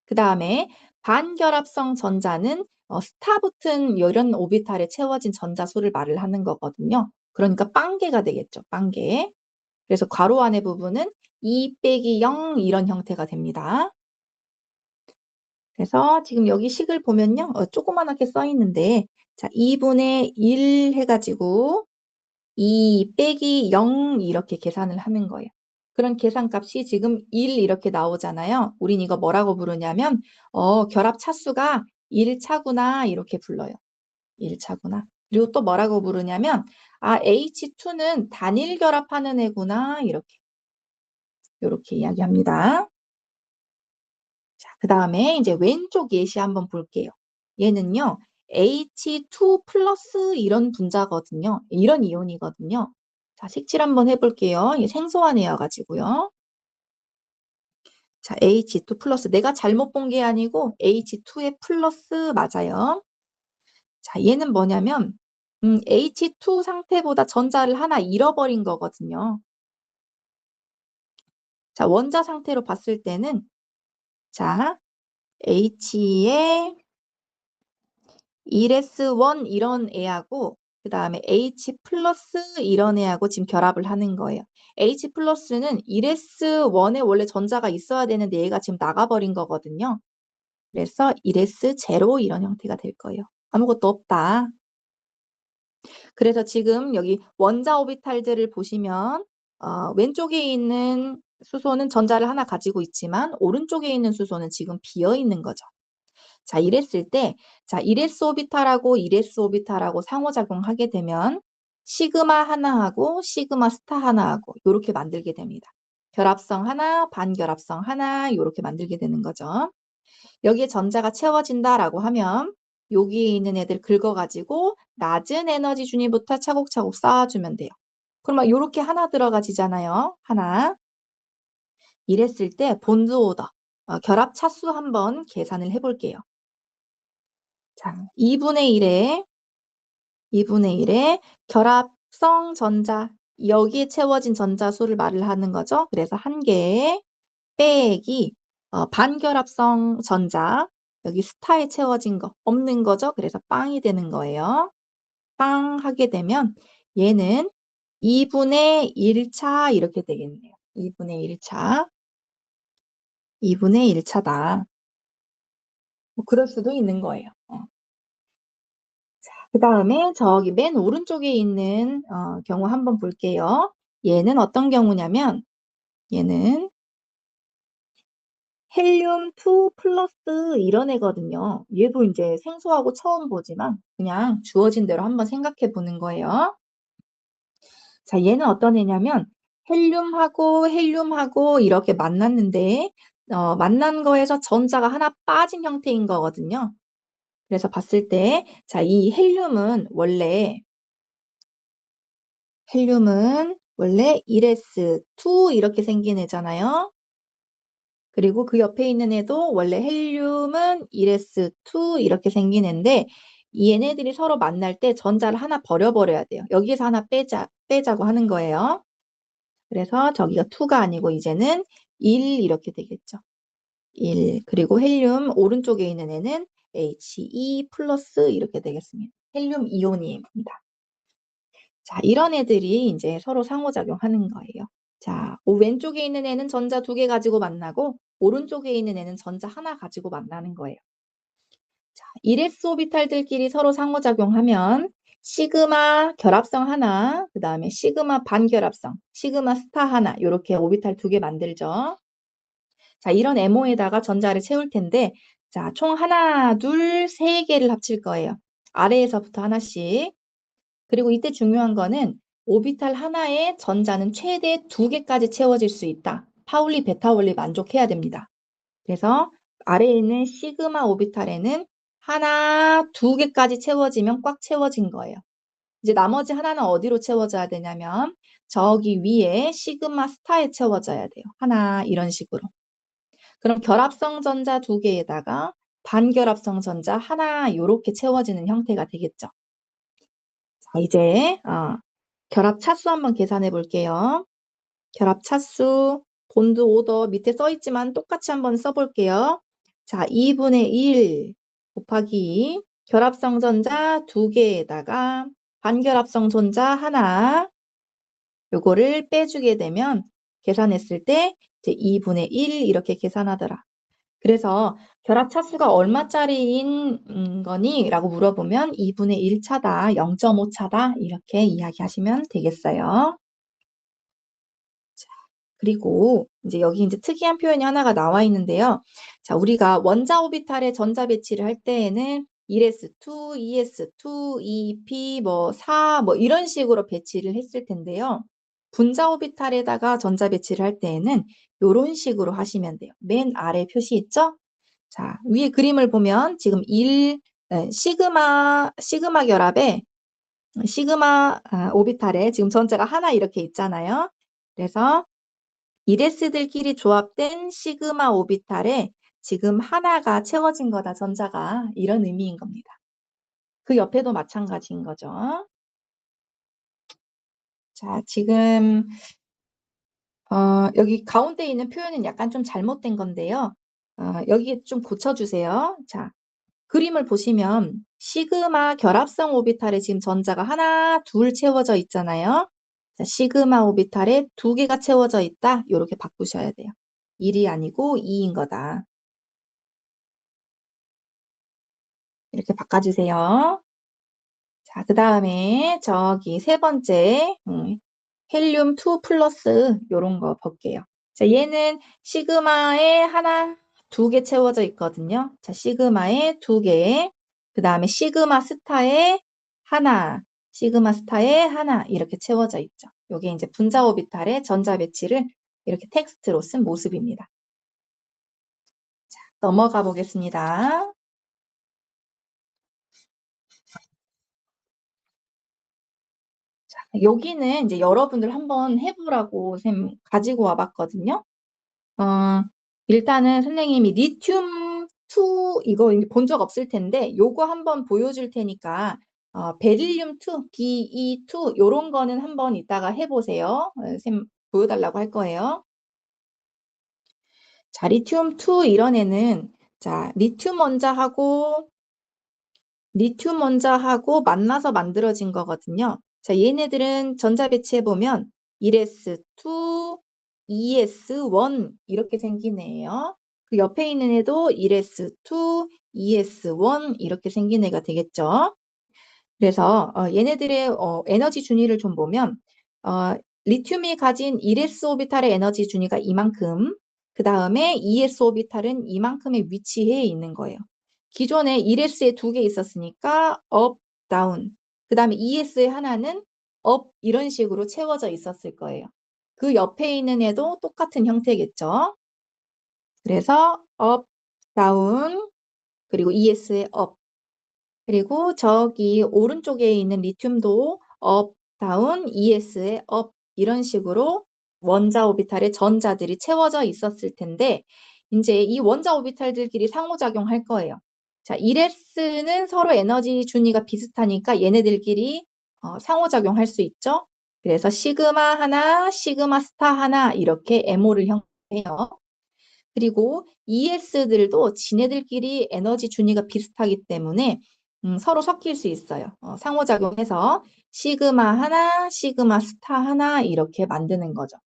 그 다음에 반결합성 전자는 스타 붙은 이런 오비탈에 채워진 전자수를 말을 하는 거거든요. 그러니까 빵개가 되겠죠, 빵개. 그래서 괄호 안의 부분은 2 빼기 0 이런 형태가 됩니다. 그래서 지금 여기 식을 보면요. 조그만하게 써 있는데, 자, 2분의 1 해가지고 2 빼기 0 이렇게 계산을 하는 거예요. 그런 계산값이 지금 1 이렇게 나오잖아요. 우린 이거 뭐라고 부르냐면, 결합 차수가 1차구나 이렇게 불러요. 1차구나. 그리고 또 뭐라고 부르냐면, H2는 단일 결합하는 애구나 이렇게 이야기합니다. 자, 그 다음에 이제 왼쪽 예시 한번 볼게요. 얘는요, H2 플러스 이런 분자거든요. 이런 이온이거든요. 자, 색칠 한번 해볼게요. 이게 생소한 애여가지고요. 자, H2 플러스. 내가 잘못 본 게 아니고 H2의 플러스 맞아요. 자, 얘는 뭐냐면 H2 상태보다 전자를 하나 잃어버린 거거든요. 자, 원자 상태로 봤을 때는 자, H의 1s1 이런 애하고 그 다음에 H 플러스 이런 애하고 지금 결합을 하는 거예요. H 플러스는 1s1에 원래 전자가 있어야 되는데 얘가 지금 나가버린 거거든요. 그래서 1s0 이런 형태가 될 거예요. 아무것도 없다. 그래서 지금 여기 원자 오비탈들을 보시면 왼쪽에 있는 수소는 전자를 하나 가지고 있지만 오른쪽에 있는 수소는 지금 비어 있는 거죠. 자, 이랬을 때, 자, 1s 오비탈하고 2s 오비탈하고 상호작용하게 되면 시그마 하나하고 시그마 스타 하나하고 이렇게 만들게 됩니다. 결합성 하나, 반결합성 하나 이렇게 만들게 되는 거죠. 여기에 전자가 채워진다라고 하면 여기에 있는 애들 긁어가지고 낮은 에너지 준위부터 차곡차곡 쌓아주면 돼요. 그러면 이렇게 하나 들어가지잖아요. 하나. 이랬을 때 본드 오더, 결합 차수 한번 계산을 해볼게요. 자, 2분의 1에 결합성 전자, 여기에 채워진 전자수를 말을 하는 거죠. 그래서 한 개 빼기 반결합성 전자, 여기 스타에 채워진 거 없는 거죠. 그래서 빵이 되는 거예요. 빵 하게 되면 얘는 2분의 1차 이렇게 되겠네요. 2분의 1차. 2분의 1차다. 뭐 그럴 수도 있는 거예요. 그 다음에 저기 맨 오른쪽에 있는 경우 한번 볼게요. 얘는 어떤 경우냐면 얘는 헬륨2 플러스 이런 애거든요. 얘도 이제 생소하고 처음 보지만 그냥 주어진 대로 한번 생각해 보는 거예요. 자, 얘는 어떤 애냐면 헬륨하고 이렇게 만났는데 만난 거에서 전자가 하나 빠진 형태인 거거든요. 그래서 봤을 때, 자, 이 헬륨은 원래 1s2 이렇게 생긴 애잖아요. 그리고 그 옆에 있는 애도 원래 헬륨은 1s2 이렇게 생긴 애인데 얘네들이 서로 만날 때 전자를 하나 버려야 돼요. 여기에서 하나 빼자고 하는 거예요. 그래서 저기가 2가 아니고 이제는 1 이렇게 되겠죠. 1. 그리고 헬륨 오른쪽에 있는 애는 He 플러스 이렇게 되겠습니다. 헬륨 이온입니다. 자, 이런 애들이 이제 서로 상호작용하는 거예요. 자, 왼쪽에 있는 애는 전자 2개 가지고 만나고 오른쪽에 있는 애는 전자 하나 가지고 만나는 거예요. 자, 1s 오비탈들끼리 서로 상호작용하면 시그마 결합성 하나, 그 다음에 시그마 반결합성, 시그마 스타 하나 이렇게 오비탈 2개 만들죠. 자, 이런 MO에다가 전자를 채울 텐데 자, 총 하나, 둘, 세 개를 합칠 거예요. 아래에서부터 하나씩. 그리고 이때 중요한 거는 오비탈 하나에 전자는 최대 2개까지 채워질 수 있다. 파울리, 베타 원리 만족해야 됩니다. 그래서 아래에 있는 시그마 오비탈에는 하나, 2개까지 채워지면 꽉 채워진 거예요. 이제 나머지 하나는 어디로 채워져야 되냐면 저기 위에 시그마 스타에 채워져야 돼요. 하나 이런 식으로. 그럼 결합성 전자 2개에다가 반결합성 전자 하나 이렇게 채워지는 형태가 되겠죠. 자, 이제 결합 차수 한번 계산해 볼게요. 결합 차수 본드 오더 밑에 써 있지만 똑같이 한번 써볼게요. 자, 2분의 1 곱하기 결합성 전자 2개에다가 반결합성 전자 하나 요거를 빼주게 되면 계산했을 때 이제 2분의 1 이렇게 계산하더라. 그래서 결합 차수가 얼마짜리인 거니? 라고 물어보면 2분의 1 차다, 0.5 차다 이렇게 이야기하시면 되겠어요. 자, 그리고 이제 여기 이제 특이한 표현이 하나가 나와 있는데요. 자, 우리가 원자 오비탈에 전자 배치를 할 때에는 1s2, 2s2, 2p, 4 이런 식으로 배치를 했을 텐데요. 분자 오비탈에다가 전자 배치를 할 때에는 이런 식으로 하시면 돼요. 맨 아래 표시 있죠? 자, 위에 그림을 보면 지금 시그마 결합에 시그마 오비탈에 지금 전자가 하나 이렇게 있잖아요. 그래서 1s들끼리 조합된 시그마 오비탈에 지금 하나가 채워진 거다, 전자가. 이런 의미인 겁니다. 그 옆에도 마찬가지인 거죠. 자, 지금 여기 가운데 있는 표현은 약간 좀 잘못된 건데요. 여기 좀 고쳐주세요. 자, 그림을 보시면 시그마 결합성 오비탈에 지금 전자가 하나, 둘 채워져 있잖아요. 자, 시그마 오비탈에 2개가 채워져 있다. 이렇게 바꾸셔야 돼요. 1이 아니고 2인 거다. 이렇게 바꿔주세요. 자, 그 다음에 저기 세 번째 헬륨2 플러스 이런 거 볼게요. 자, 얘는 시그마에 하나, 2개 채워져 있거든요. 자, 시그마에 2개, 그 다음에 시그마 스타에 하나, 시그마 스타에 하나 이렇게 채워져 있죠. 이게 이제 분자 오비탈의 전자 배치를 이렇게 텍스트로 쓴 모습입니다. 자, 넘어가 보겠습니다. 자, 여기는 이제 여러분들 한번 해보라고 쌤 가지고 와봤거든요. 일단은 선생님이 리튬 2 이거 본 적 없을 텐데 요거 한번 보여줄 테니까 베릴륨 2, Be2 요런 거는 한번 이따가 해보세요. 쌤 보여달라고 할 거예요. 자, 리튬 2 이런 애는 자, 리튬 원자하고 만나서 만들어진 거거든요. 자, 얘네들은 전자 배치해보면 1s2, 2s1 이렇게 생긴 애예요. 그 옆에 있는 애도 1s2, 2s1 이렇게 생긴 애가 되겠죠. 그래서 얘네들의 에너지 준위를 좀 보면 리튬이 가진 1s 오비탈의 에너지 준위가 이만큼, 그 다음에 2s 오비탈은 이만큼의 위치에 있는 거예요. 기존에 1s에 2개 있었으니까 up, down. 그 다음에 2s에 하나는 up 이런 식으로 채워져 있었을 거예요. 그 옆에 있는 애도 똑같은 형태겠죠. 그래서 up, down, 그리고 2s에 up. 그리고 저기 오른쪽에 있는 리튬도 up, down, 2s에 up 이런 식으로 원자 오비탈에 전자들이 채워져 있었을 텐데 이제 이 원자 오비탈들끼리 상호작용할 거예요. 자, 1s는 서로 에너지 준위가 비슷하니까 얘네들끼리 상호작용할 수 있죠. 그래서 시그마 하나, 시그마 스타 하나 이렇게 MO를 형성해요. 그리고 ES들도 지네들끼리 에너지 준위가 비슷하기 때문에 서로 섞일 수 있어요. 상호작용해서 시그마 하나, 시그마 스타 하나 이렇게 만드는 거죠.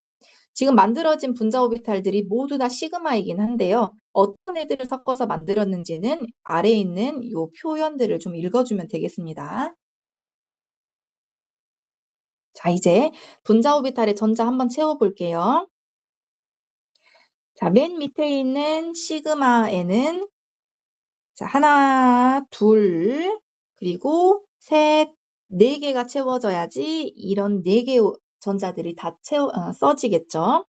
지금 만들어진 분자 오비탈들이 모두 다 시그마이긴 한데요. 어떤 애들을 섞어서 만들었는지는 아래에 있는 이 표현들을 좀 읽어주면 되겠습니다. 자, 이제 분자 오비탈의 전자 한번 채워볼게요. 자, 맨 밑에 있는 시그마에는 자, 하나, 둘, 그리고 셋, 네 개가 채워져야지 이런 네 개의 전자들이 다 써지겠죠.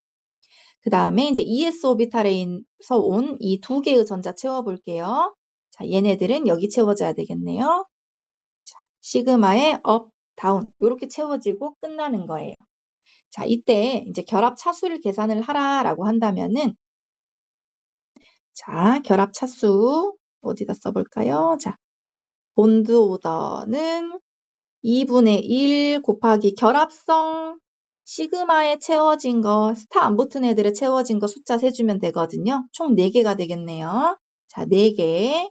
그 다음에 이제 ES 오비탈에서 온 이 두 개의 전자 채워볼게요. 자, 얘네들은 여기 채워져야 되겠네요. 자, 시그마의 업, 다운 이렇게 채워지고 끝나는 거예요. 자, 이때 이제 결합 차수를 계산을 하라라고 한다면은 자, 결합 차수 어디다 써볼까요? 자, 본드 오더는 2분의 1 곱하기 결합성 시그마에 채워진 거, 스타 안 붙은 애들에 채워진 거 숫자 세주면 되거든요. 총 4개가 되겠네요. 자, 4개,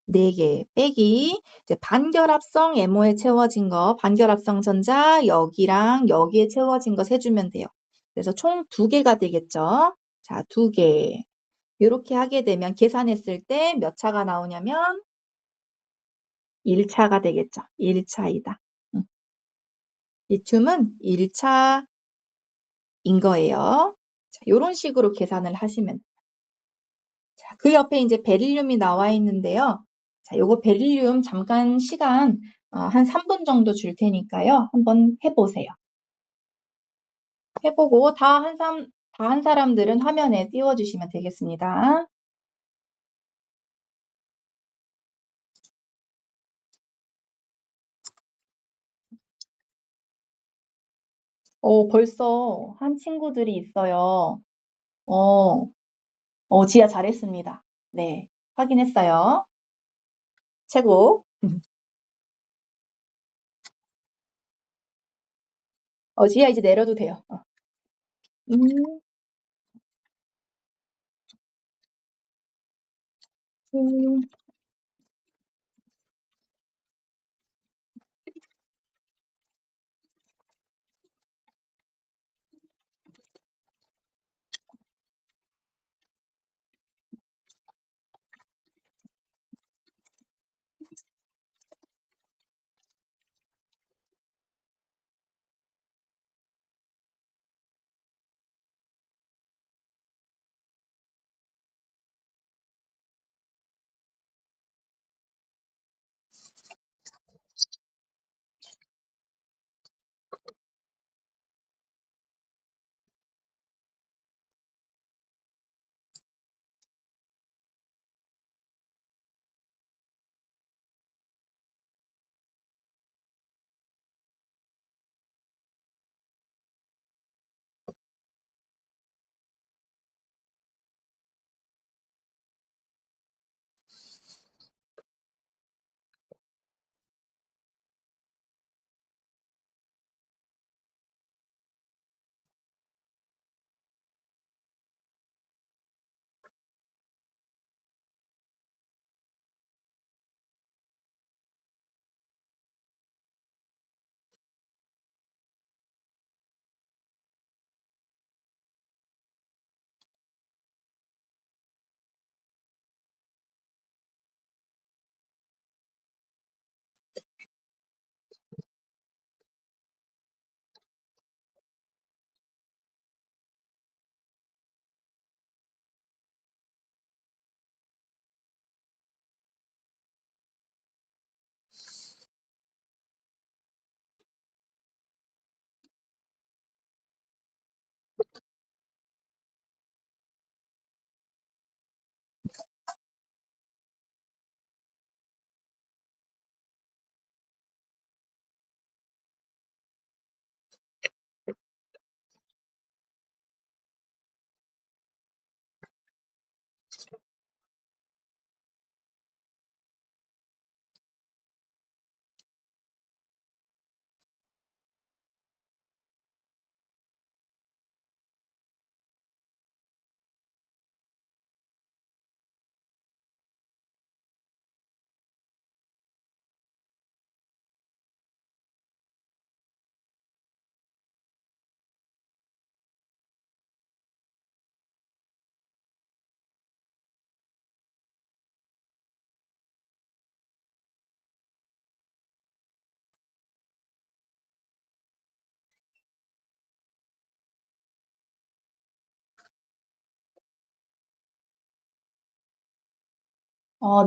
4개 빼기 이제 반결합성 MO에 채워진 거, 반결합성 전자 여기랑 여기에 채워진 거 세주면 돼요. 그래서 총 2개가 되겠죠. 자, 2개. 이렇게 하게 되면 계산했을 때 몇 차가 나오냐면 1차가 되겠죠. 1차이다. 리튬은 1차인 거예요. 자, 이런 식으로 계산을 하시면 자, 그 옆에 이제 베릴륨이 나와 있는데요. 자, 요거 베릴륨 잠깐 시간 한 3분 정도 줄 테니까요. 한번 해보세요. 해보고 다 한 사람들은 화면에 띄워주시면 되겠습니다. 벌써 한 친구들이 있어요. 어, 지아 잘했습니다. 네, 확인했어요. 최고. 지아 이제 내려도 돼요. 음, 음.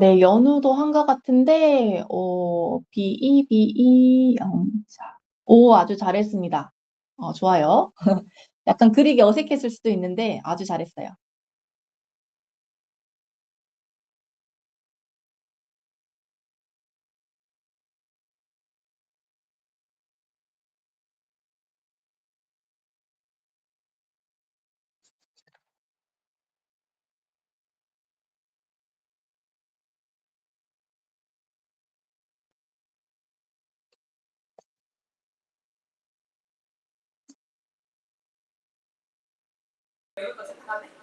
네, 연우도 한 것 같은데, 영자. 오, 아주 잘했습니다. 좋아요. 약간 그리기 어색했을 수도 있는데, 아주 잘했어요.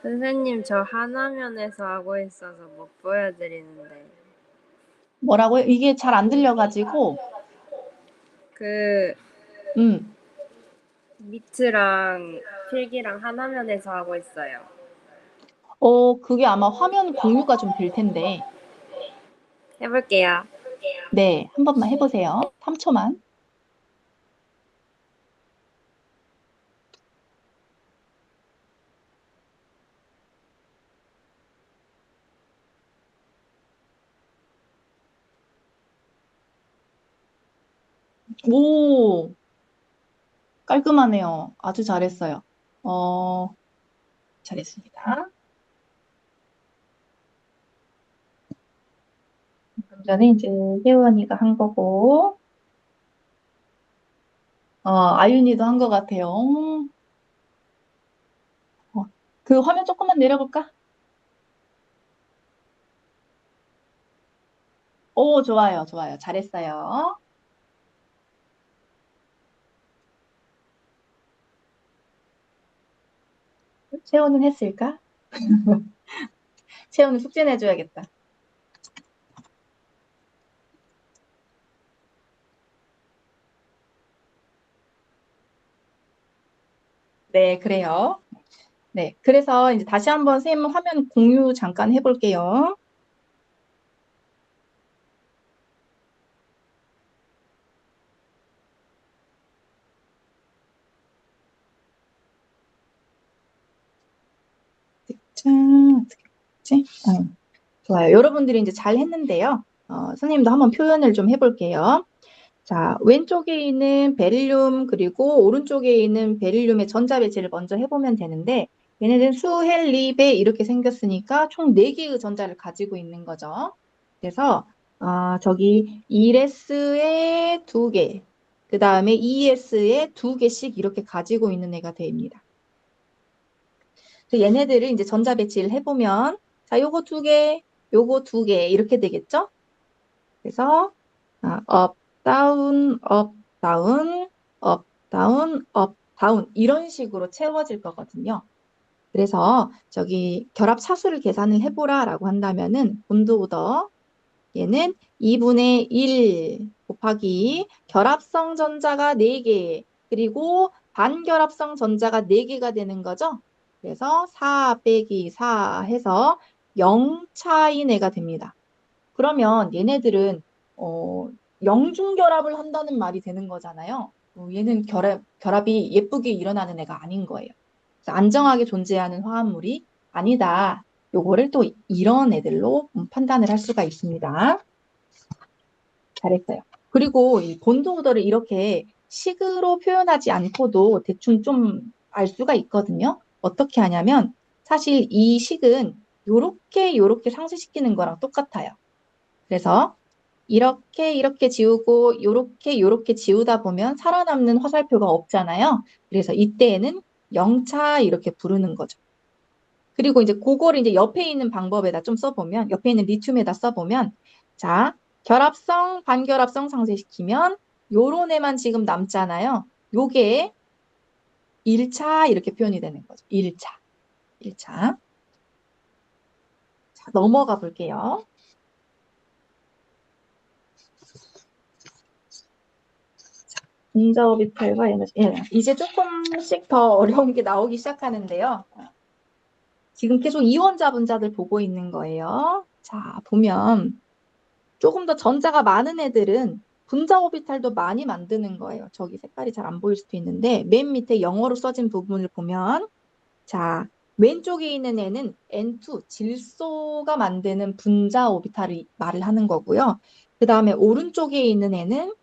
선생님, 저 하나면에서 하고 있어서 못 보여드리는데. 뭐라고요? 이게 잘 안 들려가지고, 그, 음, 미트랑 필기랑 하나면에서 하고 있어요. 그게 아마 화면 공유가 좀 될 텐데, 해볼게요. 네, 한 번만 해보세요. 3초만. 오, 깔끔하네요. 아주 잘했어요. 어, 잘했습니다. 그럼 전에 이제 혜원이가 한 거고, 아윤이도 한 것 같아요. 그 화면 조금만 내려볼까? 오, 좋아요, 좋아요. 잘했어요. 채원은 했을까? 채원은 숙제 내줘야겠다. 네, 그래요. 네, 그래서 이제 다시 한번 선생님 화면 공유 잠깐 해볼게요. 자, 어떻게 했지? 좋아요. 여러분들이 이제 잘 했는데요. 선생님도 한번 표현을 좀 해볼게요. 자, 왼쪽에 있는 베릴륨 그리고 오른쪽에 있는 베릴륨의 전자배치를 먼저 해보면 되는데 얘네는 수헬리베 이렇게 생겼으니까 총 4개의 전자를 가지고 있는 거죠. 그래서 저기 1S에 2개, 그 다음에 2S에 2개씩 이렇게 가지고 있는 애가 됩니다. 그래서 얘네들을 이제 전자배치를 해보면 자, 요거 2개, 요거 2개 이렇게 되겠죠? 그래서 업, 다운, 업, 다운, 업, 다운, 업, 다운 이런 식으로 채워질 거거든요. 그래서 저기 결합 차수를 계산을 해보라라고 한다면은 본드오더 얘는 2분의 1 곱하기 결합성 전자가 4개 그리고 반결합성 전자가 4개가 되는 거죠. 그래서 4 빼기 4 해서 0차인 애가 됩니다. 그러면 얘네들은 영중결합을 한다는 말이 되는 거잖아요. 얘는 결합이 예쁘게 일어나는 애가 아닌 거예요. 그래서 안정하게 존재하는 화합물이 아니다. 요거를 또 이런 애들로 판단을 할 수가 있습니다. 잘했어요. 그리고 이 본드 오더를 이렇게 식으로 표현하지 않고도 대충 좀 알 수가 있거든요. 어떻게 하냐면 사실 이 식은 요렇게 상쇄시키는 거랑 똑같아요. 그래서 이렇게 지우고 요렇게 지우다 보면 살아남는 화살표가 없잖아요. 그래서 이때에는 0차 이렇게 부르는 거죠. 그리고 이제 그거를 이제 옆에 있는 방법에다 좀 써보면 옆에 있는 리튬에다 써보면 자, 결합성, 반결합성 상쇄시키면 요런 애만 지금 남잖아요. 요게 1차 이렇게 표현이 되는 거죠. 1차. 1차. 자, 넘어가 볼게요. 분자오비탈과 에너지. 예, 이제 조금씩 더 어려운 게 나오기 시작하는데요. 지금 계속 이원자 분자들 보고 있는 거예요. 자, 보면 조금 더 전자가 많은 애들은 분자 오비탈도 많이 만드는 거예요. 저기 색깔이 잘 안 보일 수도 있는데 맨 밑에 영어로 써진 부분을 보면 자, 왼쪽에 있는 애는 N2, 질소가 만드는 분자 오비탈을 말을 하는 거고요. 그 다음에 오른쪽에 있는 애는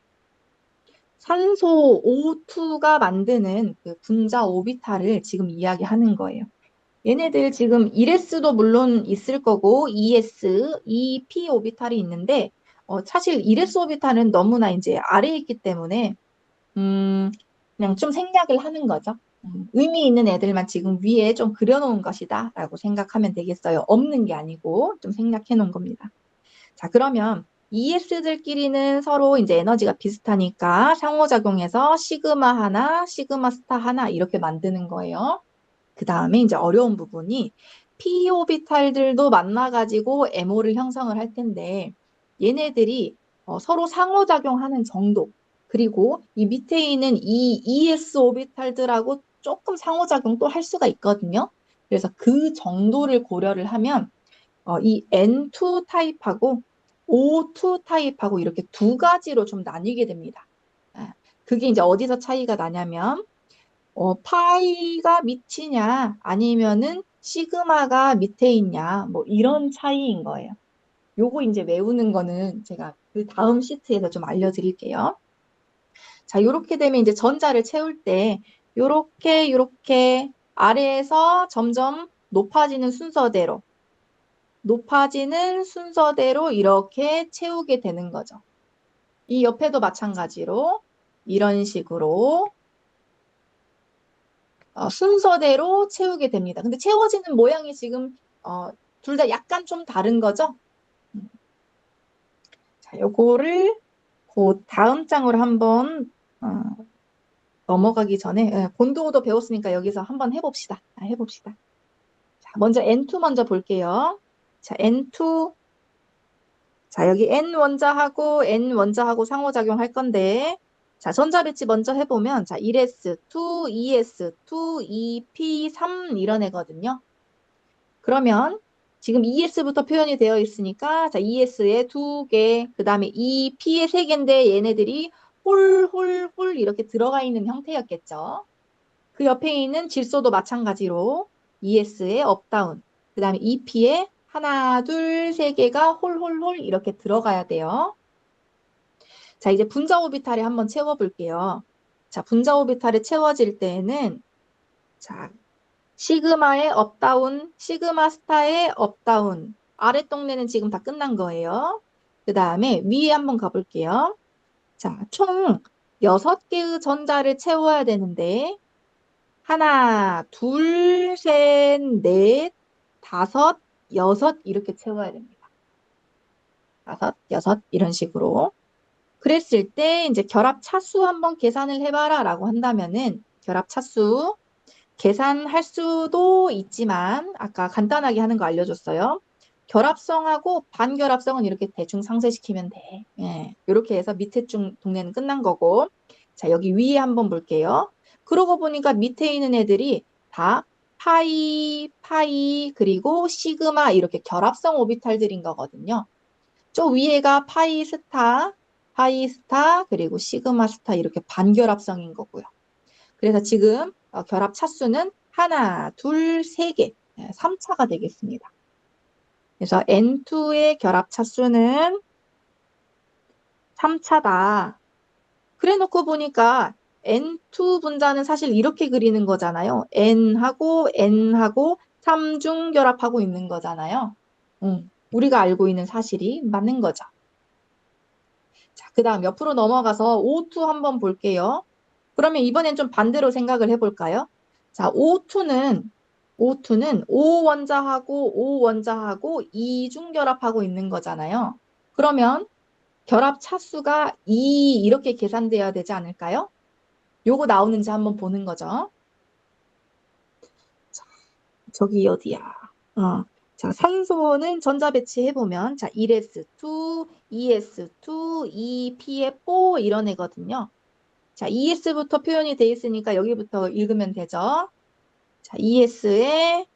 산소 O2가 만드는 그 분자 오비탈을 지금 이야기하는 거예요. 얘네들 지금 1s도 물론 있을 거고 2s, 2p 오비탈이 있는데 사실 1s 오비탈은 너무나 이제 아래에 있기 때문에 그냥 좀 생략을 하는 거죠. 의미 있는 애들만 지금 위에 좀 그려놓은 것이다 라고 생각하면 되겠어요. 없는 게 아니고 좀 생략해 놓은 겁니다. 자, 그러면 ES들끼리는 서로 이제 에너지가 비슷하니까 상호작용해서 시그마 하나, 시그마 스타 하나 이렇게 만드는 거예요. 그 다음에 이제 어려운 부분이 p 오비탈들도 만나가지고 MO를 형성을 할 텐데 얘네들이 서로 상호작용하는 정도 그리고 이 밑에 있는 이 ES 오비탈들하고 조금 상호작용 또 할 수가 있거든요. 그래서 그 정도를 고려를 하면 이 N2 타입하고 O2 타입하고 이렇게 두 가지로 좀 나뉘게 됩니다. 그게 이제 어디서 차이가 나냐면 파이가 밑이냐 아니면은 시그마가 밑에 있냐 뭐 이런 차이인 거예요. 요거 이제 외우는 거는 제가 그 다음 시트에서 좀 알려드릴게요. 자, 요렇게 되면 이제 전자를 채울 때 요렇게 아래에서 점점 높아지는 순서대로 이렇게 채우게 되는 거죠. 이 옆에도 마찬가지로 이런 식으로 순서대로 채우게 됩니다. 근데 채워지는 모양이 지금 둘 다 약간 좀 다른 거죠? 자, 요거를 그 다음 장으로 한번 어, 넘어가기 전에 본도도 배웠으니까 여기서 한번 해봅시다. 해봅시다. 자, 먼저 N2 먼저 볼게요. 자, N2 자, 여기 N 원자하고 상호작용할 건데 자, 전자배치 먼저 해보면 자, 1s, 2, 2s, 2, 2p, 3 이런 애거든요. 그러면 지금 ES부터 표현이 되어 있으니까 자, ES에 2개, 그 다음에 EP에 3개인데 얘네들이 홀 이렇게 들어가 있는 형태였겠죠. 그 옆에 있는 질소도 마찬가지로 ES에 업다운, 그 다음에 EP에 하나, 둘, 세 개가 홀 이렇게 들어가야 돼요. 자, 이제 분자 오비탈에 한번 채워볼게요. 자, 분자 오비탈에 채워질 때에는 자, 시그마의 업다운, 시그마 스타의 업다운. 아래 동네는 지금 다 끝난 거예요. 그 다음에 위에 한번 가볼게요. 자, 총 6개의 전자를 채워야 되는데 하나, 둘, 셋, 넷, 다섯, 여섯 이렇게 채워야 됩니다. 다섯, 여섯 이런 식으로. 그랬을 때 이제 결합 차수 한번 계산을 해봐라 라고 한다면은 결합 차수 계산할 수도 있지만 아까 간단하게 하는 거 알려줬어요. 결합성하고 반결합성은 이렇게 대충 상쇄시키면 돼. 예, 이렇게 해서 밑에 중 동네는 끝난 거고 자 여기 위에 한번 볼게요. 그러고 보니까 밑에 있는 애들이 다 파이 그리고 시그마 이렇게 결합성 오비탈들인 거거든요. 저 위에가 파이 스타 그리고 시그마 스타 이렇게 반결합성인 거고요. 그래서 지금 결합 차수는 하나, 둘, 세 개, 3차가 되겠습니다. 그래서 N2의 결합 차수는 3차다. 그래 놓고 보니까 N2 분자는 사실 이렇게 그리는 거잖아요. N하고 3중 결합하고 있는 거잖아요. 우리가 알고 있는 사실이 맞는 거죠. 자, 그 다음 옆으로 넘어가서 O2 한번 볼게요. 그러면 이번엔 좀 반대로 생각을 해볼까요? 자, O2는 O 원자하고 이중 결합하고 있는 거잖아요. 그러면 결합 차수가 2 이렇게 계산돼야 되지 않을까요? 요거 나오는지 한번 보는 거죠. 자, 저기 어디야? 자, 산소는 전자 배치해보면, 자, 1s2, 2s2, 2pf4 이런 애거든요. 자, ES부터 표현이 돼 있으니까 여기부터 읽으면 되죠. 자, ES에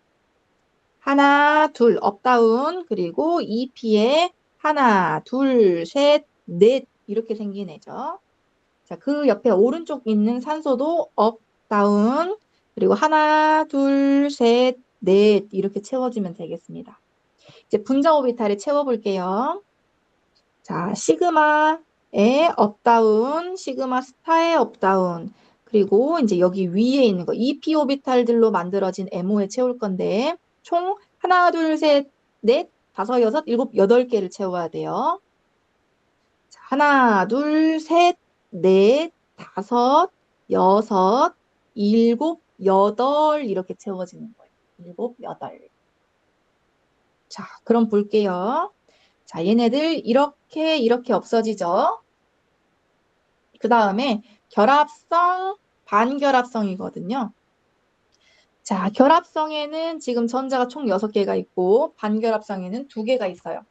하나, 둘, 업다운, 그리고 EP에 하나, 둘, 셋, 넷 이렇게 생긴 애죠. 자, 그 옆에 오른쪽 있는 산소도 업다운, 그리고 하나, 둘, 셋, 넷 이렇게 채워주면 되겠습니다. 이제 분자 오비탈을 채워볼게요. 자, 시그마의 업다운, 시그마 스타의 업다운, 그리고 이제 여기 위에 있는 거 EP 오비탈들로 만들어진 MO에 채울 건데 총 하나, 둘, 셋, 넷, 다섯, 여섯, 일곱, 여덟 개를 채워야 돼요. 자, 하나, 둘, 셋, 넷, 다섯, 여섯, 일곱, 여덟 이렇게 채워지는 거예요. 일곱, 여덟. 자, 그럼 볼게요. 자, 얘네들 이렇게 없어지죠. 그 다음에 결합성, 반결합성이거든요. 자, 결합성에는 지금 전자가 총 6개가 있고 반결합성에는 2개가 있어요.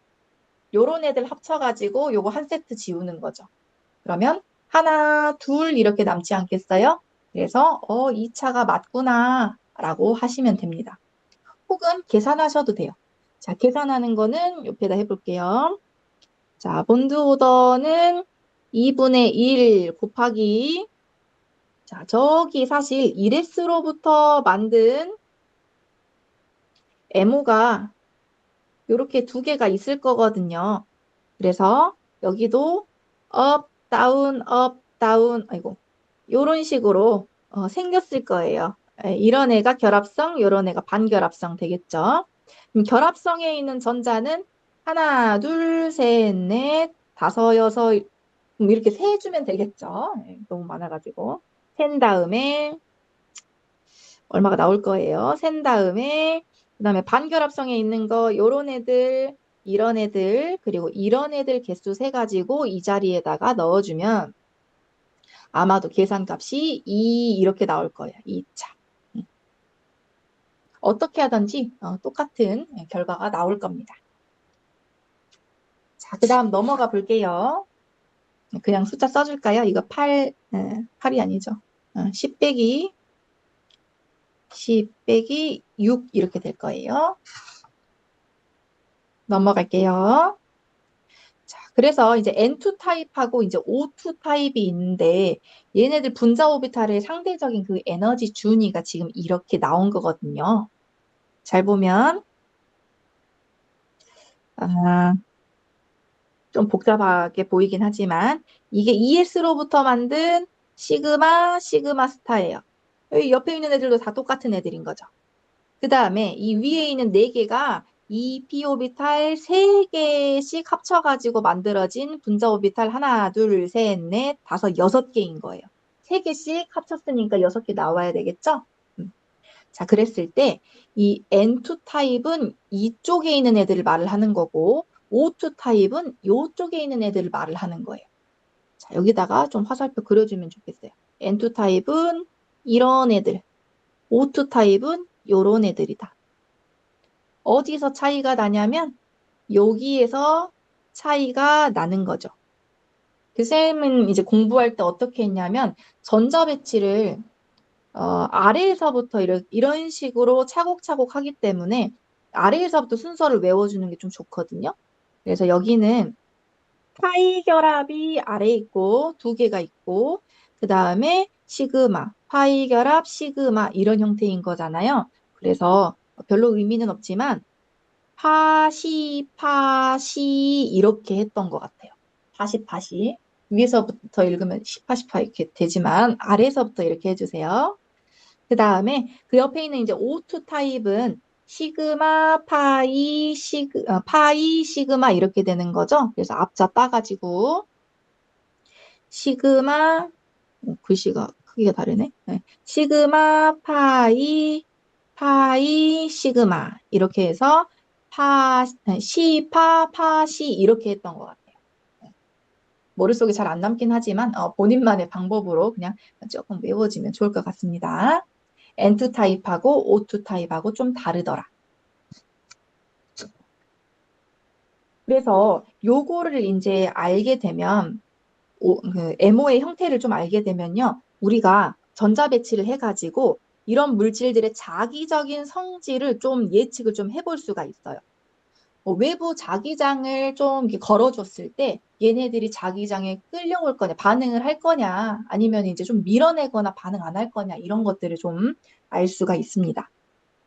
요런 애들 합쳐가지고 요거 한 세트 지우는 거죠. 그러면 하나, 둘 이렇게 남지 않겠어요? 그래서 이 차가 맞구나 라고 하시면 됩니다. 혹은 계산하셔도 돼요. 자, 계산하는 거는 옆에다 해볼게요. 자, 본드 오더는 2분의 1 곱하기 자, 저기 사실 1S로부터 만든 MO가 이렇게 2개가 있을 거거든요. 그래서 여기도 업, 다운, 아이고, 요런 식으로 생겼을 거예요. 이런 애가 결합성, 요런 애가 반결합성 되겠죠. 결합성에 있는 전자는 하나, 둘, 셋, 넷, 다섯, 여섯, 이렇게 세주면 되겠죠. 너무 많아가지고. 센 다음에 얼마가 나올 거예요. 센 다음에 그 다음에 반결합성에 있는 거 요런 애들, 이런 애들, 그리고 이런 애들 개수 세가지고 이 자리에다가 넣어주면 아마도 계산값이 2 이렇게 나올 거예요. 2차. 어떻게 하든지 똑같은 결과가 나올 겁니다. 자, 그 다음 넘어가 볼게요. 그냥 숫자 써줄까요? 이거 8이 아니죠. 10 빼기 6 이렇게 될 거예요. 넘어갈게요. 자, 그래서 이제 N2 타입하고 이제 O2 타입이 있는데 얘네들 분자 오비탈의 상대적인 그 에너지 준위가 지금 이렇게 나온 거거든요. 잘 보면 좀 복잡하게 보이긴 하지만 이게 ES로부터 만든 시그마 스타예요. 여기 옆에 있는 애들도 다 똑같은 애들인 거죠. 그 다음에 이 위에 있는 4개가 이 p 오비탈 3개씩 합쳐가지고 만들어진 분자 오비탈 하나, 둘, 셋, 넷, 다섯, 6개인 거예요. 3개씩 합쳤으니까 6개 나와야 되겠죠? 자, 그랬을 때 이 N2 타입은 이쪽에 있는 애들을 말을 하는 거고 O2 타입은 이쪽에 있는 애들을 말을 하는 거예요. 자, 여기다가 좀 화살표 그려주면 좋겠어요. N2 타입은 이런 애들, O2 타입은 이런 애들이다. 어디서 차이가 나냐면 여기에서 차이가 나는 거죠. 그 쌤은 이제 공부할 때 어떻게 했냐면 전자 배치를 아래에서부터 이런 식으로 차곡차곡 하기 때문에 아래에서부터 순서를 외워주는 게 좀 좋거든요. 그래서 여기는 파이 결합이 아래에 있고 2개가 있고 그 다음에 시그마, 파이 결합, 시그마 이런 형태인 거잖아요. 그래서 별로 의미는 없지만 파시 이렇게 했던 것 같아요. 파시 위에서부터 읽으면 시파 이렇게 되지만 아래에서부터 이렇게 해주세요. 그 다음에 그 옆에 있는 이제 O2 타입은 시그마, 파이, 시그마 이렇게 되는 거죠. 그래서 앞자 따가지고 시그마, 글씨가 크기가 다르네. 네. 시그마, 파이, 시그마 이렇게 해서 파시 이렇게 했던 것 같아요. 머릿속에 잘 안 남긴 하지만 본인만의 방법으로 그냥 조금 외워지면 좋을 것 같습니다. N2 타입하고 O2 타입하고 좀 다르더라. 그래서 요거를 이제 알게 되면 그 MO의 형태를 좀 알게 되면요. 우리가 전자 배치를 해가지고 이런 물질들의 자기적인 성질을 좀 예측을 좀 해볼 수가 있어요. 외부 자기장을 좀 이렇게 걸어줬을 때 얘네들이 자기장에 끌려올 거냐, 반응을 할 거냐, 아니면 이제 좀 밀어내거나 반응 안 할 거냐 이런 것들을 좀 알 수가 있습니다.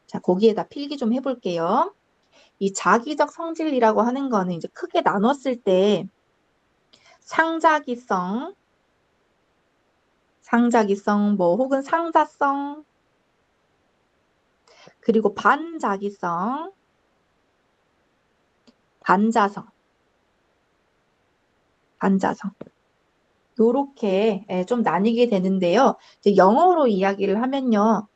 자, 거기에다 필기 좀 해볼게요. 이 자기적 성질이라고 하는 거는 이제 크게 나눴을 때 상자기성, 뭐 혹은 상자성, 그리고 반자기성, 반자성. 요렇게 좀 나뉘게 되는데요. 이제 영어로 이야기를 하면요.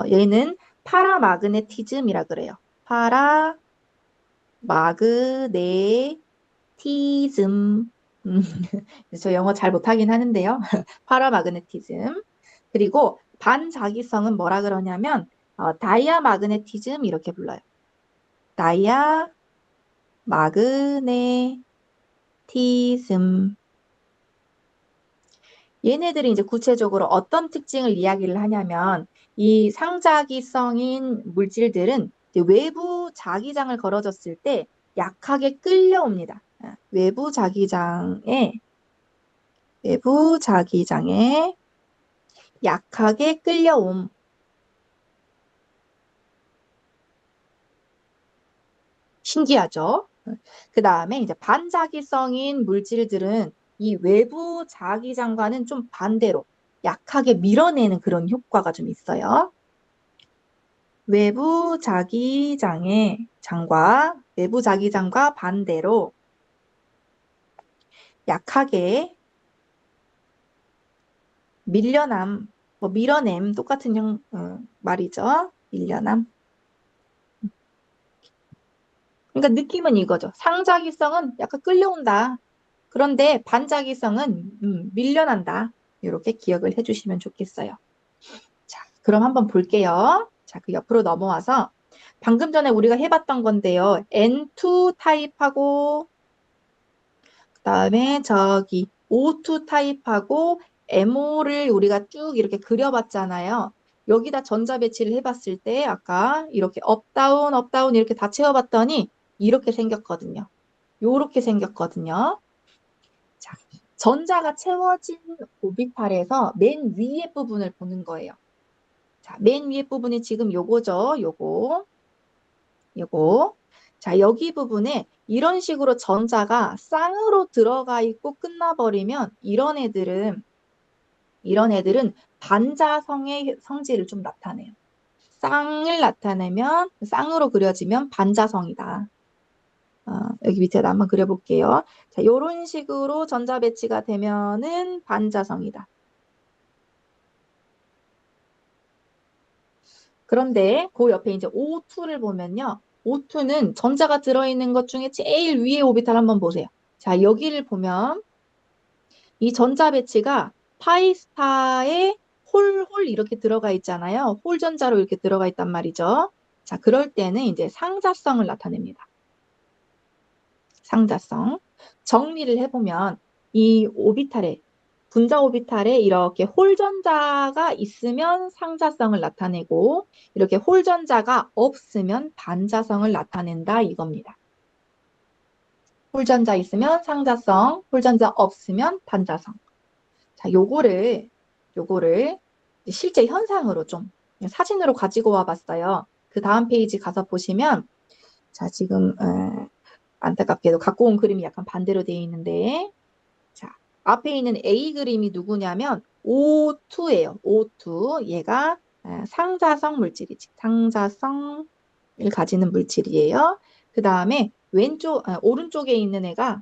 얘는 파라마그네티즘이라 그래요. 파라마그네티즘. 음, 저 영어 잘 못하긴 하는데요. 파라마그네티즘. 그리고 반자기성은 뭐라 그러냐면 다이아마그네티즘 이렇게 불러요. 다이아마그네티즘. 얘네들이 이제 구체적으로 어떤 특징을 이야기를 하냐면 이 상자기성인 물질들은 이제 외부 자기장을 걸어줬을 때 약하게 끌려옵니다. 외부 자기장에 약하게 끌려옴. 신기하죠? 그 다음에 이제 반자기성인 물질들은 이 외부 자기장과는 좀 반대로 약하게 밀어내는 그런 효과가 좀 있어요. 외부 자기장과 반대로 약하게 밀려남, 뭐 밀어냄 똑같은 말이죠. 밀려남. 그러니까 느낌은 이거죠. 상자기성은 약간 끌려온다. 그런데 반자기성은 밀려난다. 이렇게 기억을 해주시면 좋겠어요. 자, 그럼 한번 볼게요. 자, 그 옆으로 넘어와서 방금 전에 우리가 해봤던 건데요. N2 타입하고 그다음에 저기 O2 타입하고 MO를 우리가 쭉 이렇게 그려봤잖아요. 여기다 전자 배치를 해봤을 때 아까 이렇게 업다운, 업다운 이렇게 다 채워봤더니 이렇게 생겼거든요. 요렇게 생겼거든요. 자, 전자가 채워진 오비탈에서 맨 위에 부분을 보는 거예요. 자, 맨 위에 부분이 지금 요거죠. 요거. 자, 여기 부분에 이런 식으로 전자가 쌍으로 들어가 있고 끝나버리면 이런 애들은 반자성의 성질을 좀 나타내요. 쌍을 나타내면 쌍으로 그려지면 반자성이다. 여기 밑에다 한번 그려볼게요. 자, 요런 식으로 전자 배치가 되면은 반자성이다. 그런데 그 옆에 이제 O2를 보면요. O2는 전자가 들어있는 것 중에 제일 위에 오비탈 한번 보세요. 자, 여기를 보면 이 전자 배치가 파이스타에 홀 이렇게 들어가 있잖아요. 홀 전자로 이렇게 들어가 있단 말이죠. 자, 그럴 때는 이제 상자성을 나타냅니다. 상자성. 정리를 해보면 이 분자 오비탈에 이렇게 홀전자가 있으면 상자성을 나타내고 이렇게 홀전자가 없으면 반자성을 나타낸다 이겁니다. 홀전자 있으면 상자성, 홀전자 없으면 반자성. 자, 요거를 실제 현상으로 좀 사진으로 가지고 와봤어요. 그 다음 페이지 가서 보시면 자, 지금 안타깝게도 갖고 온 그림이 약간 반대로 되어 있는데 자, 앞에 있는 A 그림이 누구냐면 O2예요. O2. 얘가 상자성 물질이지. 상자성을 가지는 물질이에요. 그 다음에 오른쪽에 있는 애가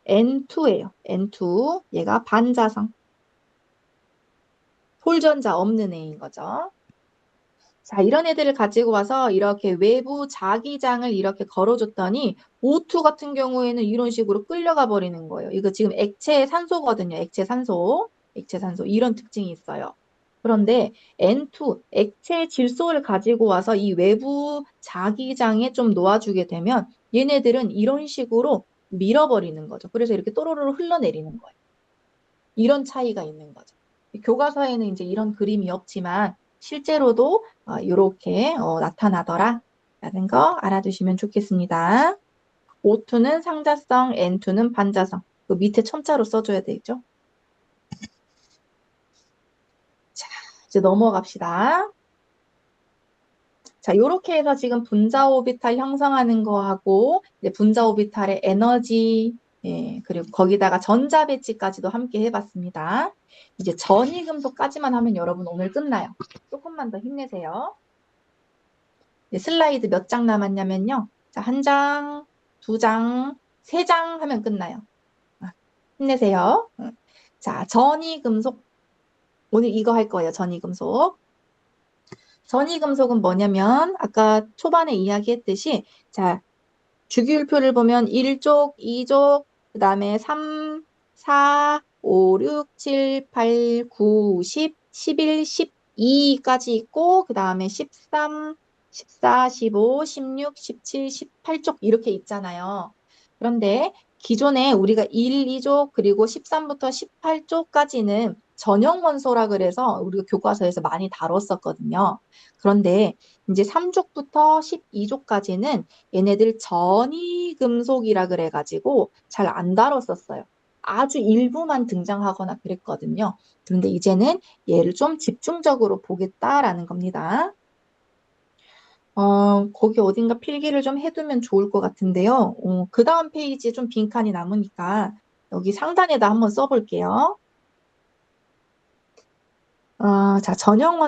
N2예요. N2. 얘가 반자성. 홀전자 없는 애인 거죠. 자, 이런 애들을 가지고 와서 이렇게 외부 자기장을 이렇게 걸어줬더니 O2 같은 경우에는 이런 식으로 끌려가 버리는 거예요. 이거 지금 액체 산소거든요. 액체 산소. 이런 특징이 있어요. 그런데 N2, 액체 질소를 가지고 와서 이 외부 자기장에 좀 놓아주게 되면 얘네들은 이런 식으로 밀어버리는 거죠. 그래서 이렇게 또로로 흘러내리는 거예요. 이런 차이가 있는 거죠. 교과서에는 이제 이런 그림이 없지만 실제로도 이렇게 나타나더라라는 거 알아두시면 좋겠습니다. O2는 상자성, N2는 반자성. 그 밑에 첨자로 써줘야 되죠. 자, 이제 넘어갑시다. 자, 요렇게 해서 지금 분자 오비탈 형성하는 거하고, 이제 분자 오비탈의 에너지, 예, 그리고 거기다가 전자 배치까지도 함께 해봤습니다. 이제 전이금속까지만 하면 여러분 오늘 끝나요. 조금만 더 힘내세요. 이제 슬라이드 몇 장 남았냐면요. 자, 한 장, 두 장, 세 장 하면 끝나요. 힘내세요. 자, 전이금속. 오늘 이거 할 거예요. 전이금속. 전이금속은 뭐냐면 아까 초반에 이야기했듯이 자, 주기율표를 보면 1족, 2족, 그 다음에 3, 4, 5, 6, 7, 8, 9, 10, 11, 12까지 있고 그 다음에 13, 14, 15, 16, 17, 18쪽 이렇게 있잖아요. 그런데 기존에 우리가 1, 2족 그리고 13부터 18쪽까지는 전형 원소라 그래서 우리가 교과서에서 많이 다뤘었거든요. 그런데 이제 3족부터 12족까지는 얘네들 전이금속이라 그래가지고 잘 안 다뤘었어요. 아주 일부만 등장하거나 그랬거든요. 그런데 이제는 얘를 좀 집중적으로 보겠다라는 겁니다. 거기 어딘가 필기를 좀 해두면 좋을 것 같은데요. 그 다음 페이지에 좀 빈칸이 남으니까 여기 상단에다 한번 써볼게요. 자, 전형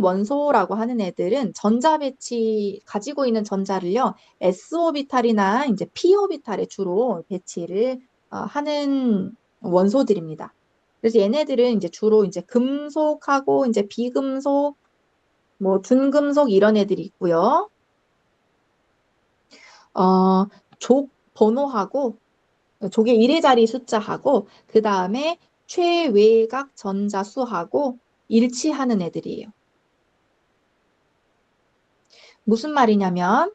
원소라고 하는 애들은 전자 배치 가지고 있는 전자를요, s오비탈이나 이제 p오비탈에 주로 배치를 하는 원소들입니다. 그래서 얘네들은 이제 주로 이제 금속하고 이제 비금속, 뭐 준금속 이런 애들이 있고요. 족 번호하고 족의 1의 자리 숫자하고 그 다음에 최외각 전자수하고 일치하는 애들이에요. 무슨 말이냐면,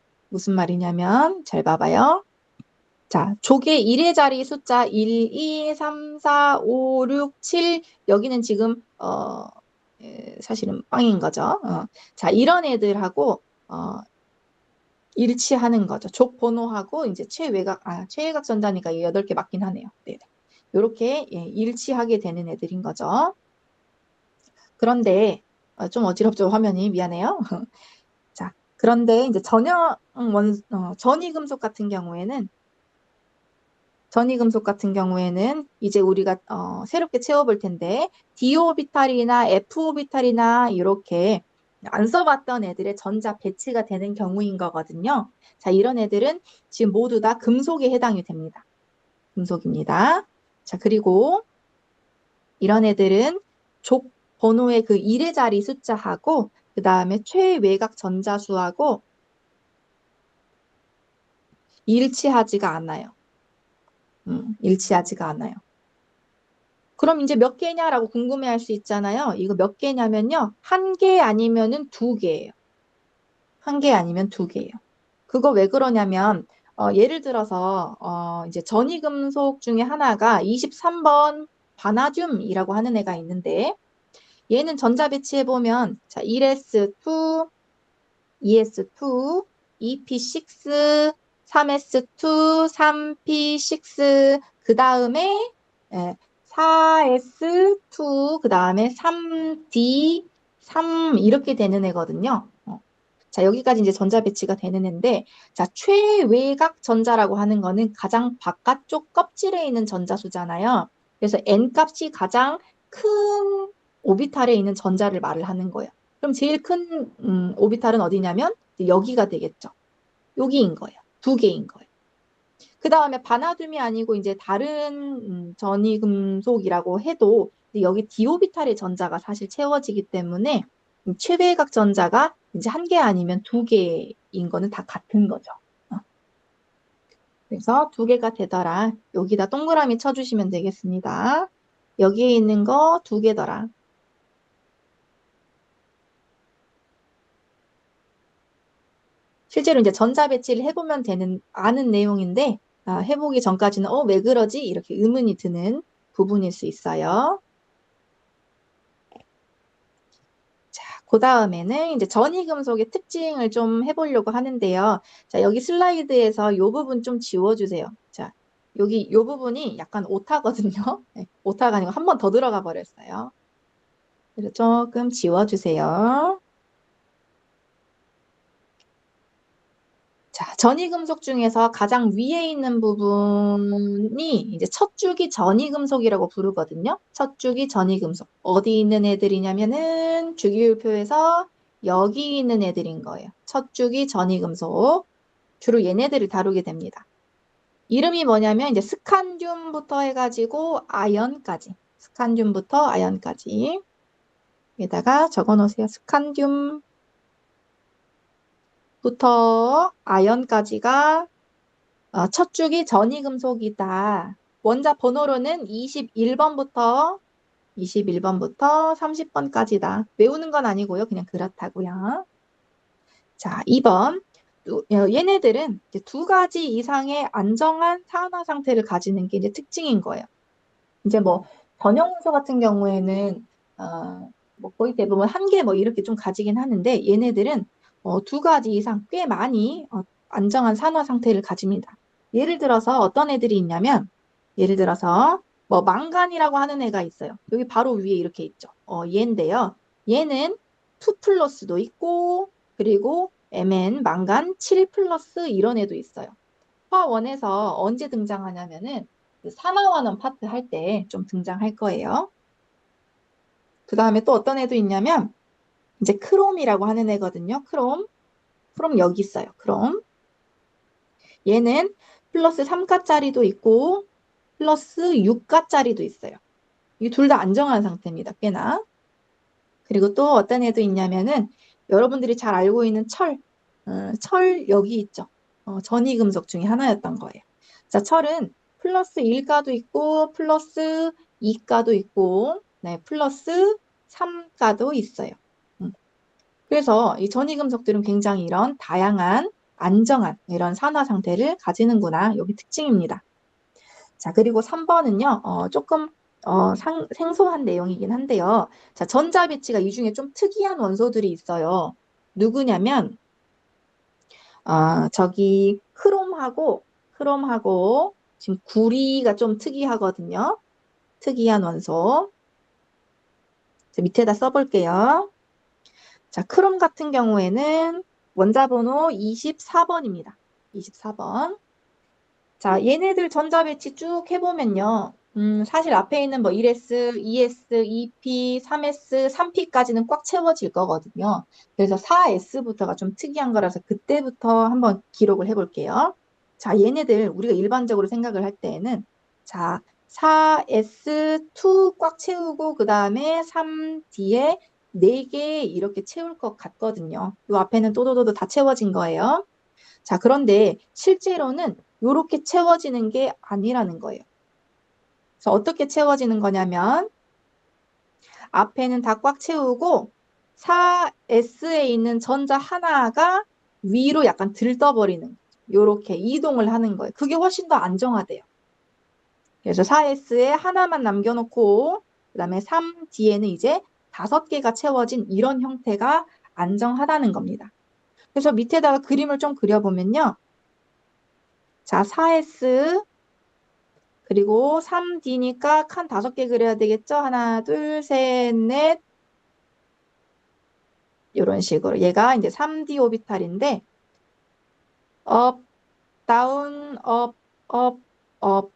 잘 봐봐요. 자, 족의 1의 자리 숫자 1, 2, 3, 4, 5, 6, 7, 여기는 지금, 사실은 빵인 거죠. 자, 이런 애들하고, 일치하는 거죠. 족 번호하고, 이제 최외각 전자니까 8개 맞긴 하네요. 네. 요렇게, 예, 일치하게 되는 애들인 거죠. 그런데, 좀 어지럽죠, 화면이. 미안해요. 자, 그런데 이제 전이금속 같은 경우에는 이제 우리가 새롭게 채워볼 텐데 D오비탈이나 F오비탈이나 이렇게 안 써봤던 애들의 전자 배치가 되는 경우인 거거든요. 자, 이런 애들은 지금 모두 다 금속에 해당이 됩니다. 금속입니다. 자, 그리고 이런 애들은 족 번호의 그 1의 자리 숫자하고 그 다음에 최외각 전자수하고 일치하지가 않아요. 일치하지가 않아요. 그럼 이제 몇 개냐라고 궁금해할 수 있잖아요. 이거 몇 개냐면요. 한 개 아니면은 두 개예요. 한 개 아니면 두 개예요. 그거 왜 그러냐면 예를 들어서 이제 전이금속 중에 하나가 23번 바나듐이라고 하는 애가 있는데 얘는 전자 배치해 보면 자 1s2, 2s2, 2p6, 3s2, 3p6 그 다음에 4s2 그 다음에 3d 3 이렇게 되는 애거든요. 자, 여기까지 이제 전자 배치가 되는 애인데, 자, 최외각 전자라고 하는 거는 가장 바깥쪽 껍질에 있는 전자수잖아요. 그래서 n 값이 가장 큰 오비탈에 있는 전자를 말을 하는 거예요. 그럼 제일 큰 오비탈은 어디냐면 여기가 되겠죠. 여기인 거예요. 두 개인 거예요. 그 다음에 바나듐이 아니고 이제 다른 전이금속이라고 해도 여기 디오비탈의 전자가 사실 채워지기 때문에 최외각 전자가 이제 한 개 아니면 두 개인 거는 다 같은 거죠. 그래서 두 개가 되더라. 여기다 동그라미 쳐주시면 되겠습니다. 여기에 있는 거 두 개더라. 실제로 이제 전자 배치를 해보면 아는 내용인데, 해보기 전까지는, 왜 그러지? 이렇게 의문이 드는 부분일 수 있어요. 자, 그 다음에는 이제 전이금속의 특징을 좀 해보려고 하는데요. 자, 여기 슬라이드에서 이 부분 좀 지워주세요. 자, 여기 이 부분이 약간 오타거든요. 네, 오타가 아니고 한 번 더 들어가 버렸어요. 그래서 조금 지워주세요. 자, 전이금속 중에서 가장 위에 있는 부분이 이제 첫 주기 전이금속이라고 부르거든요. 첫 주기 전이금속. 어디 있는 애들이냐면은 주기율표에서 여기 있는 애들인 거예요. 첫 주기 전이금속. 주로 얘네들을 다루게 됩니다. 이름이 뭐냐면 이제 스칸듐부터 해가지고 아연까지. 스칸듐부터 아연까지. 여기다가 적어 놓으세요. 스칸듐부터 아연까지가 첫 주기 전이금속이다. 원자 번호로는 21번부터 30번까지다. 외우는 건 아니고요. 그냥 그렇다고요. 자, 2번. 얘네들은 이제 두 가지 이상의 안정한 산화 상태를 가지는 게 이제 특징인 거예요. 이제 뭐 전형문서 같은 경우에는 뭐 거의 대부분 한 개 뭐 이렇게 좀 가지긴 하는데 얘네들은 두 가지 이상 꽤 많이 안정한 산화 상태를 가집니다. 예를 들어서 어떤 애들이 있냐면 예를 들어서 뭐 망간이라고 하는 애가 있어요. 여기 바로 위에 이렇게 있죠. 얘인데요. 얘는 2 플러스도 있고 그리고 Mn 망간 7 플러스 이런 애도 있어요. 화원에서 언제 등장하냐면은 그 산화환원 파트 할 때 좀 등장할 거예요. 그 다음에 또 어떤 애도 있냐면 이제 크롬이라고 하는 애거든요. 크롬 여기 있어요. 크롬. 얘는 플러스 3가짜리도 있고 플러스 6가짜리도 있어요. 이 둘 다 안정한 상태입니다. 꽤나. 그리고 또 어떤 애도 있냐면은 여러분들이 잘 알고 있는 철 여기 있죠. 전이금속 중에 하나였던 거예요. 자, 철은 플러스 1가도 있고 플러스 2가도 있고 네, 플러스 3가도 있어요. 그래서 이 전이금속들은 굉장히 이런 다양한 안정한 이런 산화 상태를 가지는구나. 여기 특징입니다. 자, 그리고 3번은요, 조금 생소한 내용이긴 한데요. 자, 전자배치가 이 중에 좀 특이한 원소들이 있어요. 누구냐면, 저기 크롬하고 지금 구리가 좀 특이하거든요. 특이한 원소. 자, 밑에다 써볼게요. 자, 크롬 같은 경우에는 원자번호 24번입니다. 24번. 자, 얘네들 전자배치 쭉 해보면요. 사실 앞에 있는 뭐 1S, 2S, 2P, 3S, 3P까지는 꽉 채워질 거거든요. 그래서 4S부터가 좀 특이한 거라서 그때부터 한번 기록을 해볼게요. 자, 얘네들 우리가 일반적으로 생각을 할 때에는 자, 4S2 꽉 채우고 그 다음에 3D에 4개 이렇게 채울 것 같거든요. 이 앞에는 또도도도 다 채워진 거예요. 자, 그런데 실제로는 이렇게 채워지는 게 아니라는 거예요. 그래서 어떻게 채워지는 거냐면 앞에는 다 꽉 채우고 4S에 있는 전자 하나가 위로 약간 들떠버리는 거죠. 이렇게 이동을 하는 거예요. 그게 훨씬 더 안정화돼요. 그래서 4S에 하나만 남겨놓고 그 다음에 3D에는 이제 5개가 채워진 이런 형태가 안정하다는 겁니다. 그래서 밑에다가 그림을 좀 그려보면요. 자, 4S 그리고 3D니까 칸 5개 그려야 되겠죠? 하나, 둘, 셋, 넷. 이런 식으로. 얘가 이제 3D 오비탈인데 업, 다운, 업, 업, 업,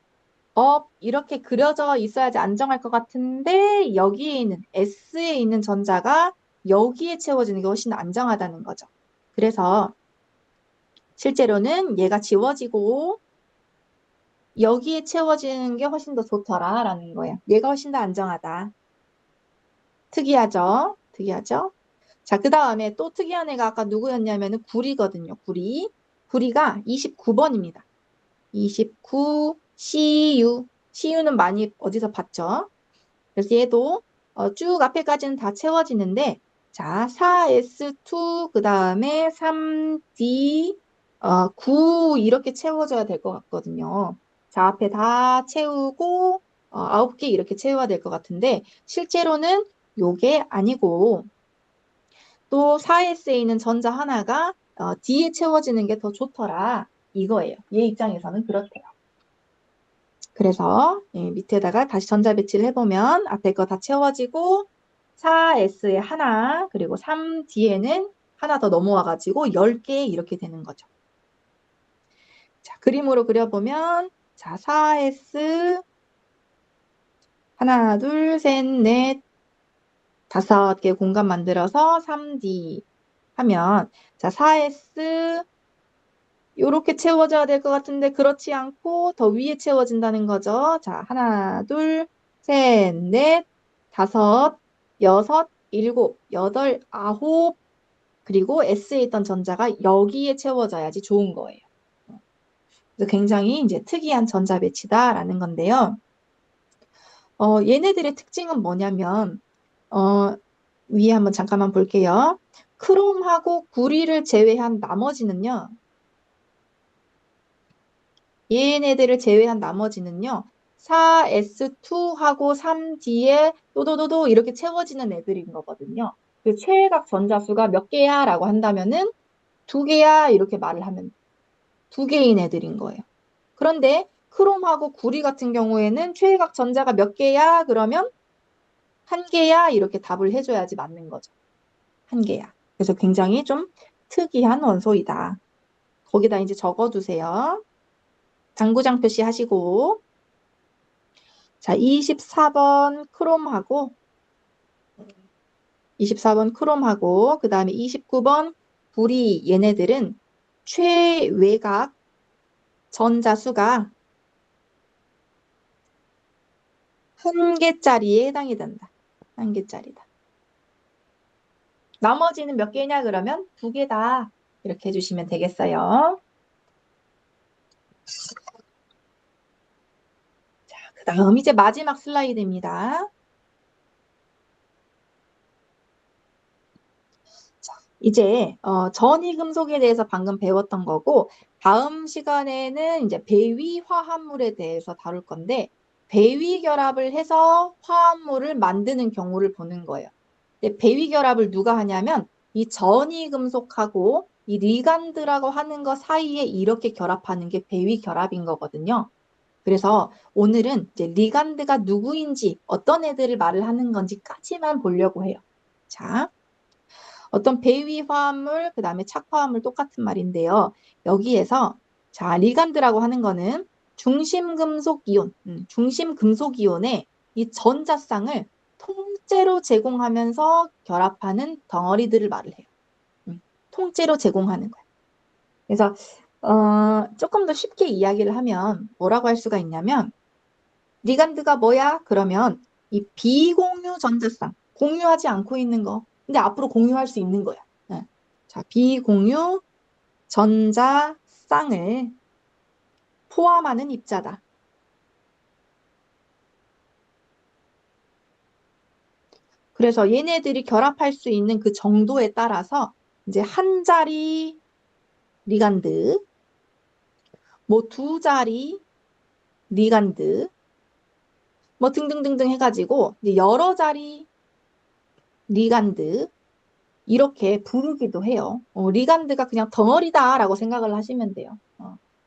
업 이렇게 그려져 있어야지 안정할 것 같은데 여기에 있는 S에 있는 전자가 여기에 채워지는 게 훨씬 안정하다는 거죠. 그래서 실제로는 얘가 지워지고 여기에 채워지는 게 훨씬 더 좋더라라는 거예요. 얘가 훨씬 더 안정하다. 특이하죠? 특이하죠? 자, 그 다음에 또 특이한 애가 아까 누구였냐면은 구리거든요. 구리가 29번입니다. 29 CU. CU는 많이 어디서 봤죠? 그래서 얘도 쭉 앞에까지는 다 채워지는데 자, 4S2 그 다음에 3D 9 이렇게 채워져야 될 것 같거든요. 자, 앞에 다 채우고 9개 이렇게 채워야 될 것 같은데 실제로는 요게 아니고 또 4S에 있는 전자 하나가 D에 채워지는 게 더 좋더라 이거예요. 얘 입장에서는 그렇대요. 그래서 밑에다가 다시 전자 배치를 해보면 앞에 거 다 채워지고 4S에 하나, 그리고 3 뒤에는 하나 더 넘어와가지고 10개 이렇게 되는 거죠. 자, 그림으로 그려보면, 자, 4S, 하나, 둘, 셋, 넷, 5개 공간 만들어서 3D 하면, 자, 4S, 요렇게 채워져야 될 것 같은데, 그렇지 않고 더 위에 채워진다는 거죠. 자, 하나, 둘, 셋, 넷, 5, 6, 7, 8, 9, 그리고 S에 있던 전자가 여기에 채워져야지 좋은 거예요. 그래서 굉장히 이제 특이한 전자 배치다라는 건데요. 얘네들의 특징은 뭐냐면, 위에 한번 잠깐만 볼게요. 크롬하고 구리를 제외한 나머지는요, 얘네들을 제외한 나머지는요, 4S2하고 3D에 또도도도 이렇게 채워지는 애들인 거거든요. 그 최외각 전자수가 몇 개야? 라고 한다면은 2개야? 이렇게 말을 하면 2개인 애들인 거예요. 그런데 크롬하고 구리 같은 경우에는 최외각 전자가 몇 개야? 그러면 1개야? 이렇게 답을 해줘야지 맞는 거죠. 1개야. 그래서 굉장히 좀 특이한 원소이다. 거기다 이제 적어두세요. 당구장 표시하시고, 자, 24번 크롬하고, 24번 크롬하고, 그 다음에 29번 구리 얘네들은 최외각 전자수가 1개짜리에 해당이 된다. 1개짜리다. 나머지는 몇 개냐 그러면 2개다. 이렇게 해주시면 되겠어요. 자, 그 다음 이제 마지막 슬라이드입니다. 자, 이제 전이금속에 대해서 방금 배웠던 거고 다음 시간에는 이제 배위 화합물에 대해서 다룰 건데 배위 결합을 해서 화합물을 만드는 경우를 보는 거예요. 근데 배위 결합을 누가 하냐면 이 전이금속하고 이 리간드라고 하는 거 사이에 이렇게 결합하는 게 배위 결합인 거거든요. 그래서 오늘은 이제 리간드가 누구인지 어떤 애들을 말을 하는 건지까지만 보려고 해요. 자, 어떤 배위 화합물, 그 다음에 착화합물 똑같은 말인데요. 여기에서 자, 리간드라고 하는 거는 중심금속 이온, 중심금속 이온의 이 전자쌍을 통째로 제공하면서 결합하는 덩어리들을 말을 해요. 통째로 제공하는 거예요. 그래서 조금 더 쉽게 이야기를 하면 뭐라고 할 수가 있냐면 리간드가 뭐야? 그러면 이 비공유 전자쌍, 공유하지 않고 있는 거. 근데 앞으로 공유할 수 있는 거야. 네. 자, 비공유 전자쌍을 포함하는 입자다. 그래서 얘네들이 결합할 수 있는 그 정도에 따라서 이제 한 자리 리간드, 뭐 두 자리 리간드, 뭐 등등등등 해가지고 이제 여러 자리 리간드 이렇게 부르기도 해요. 리간드가 그냥 덩어리다라고 생각을 하시면 돼요.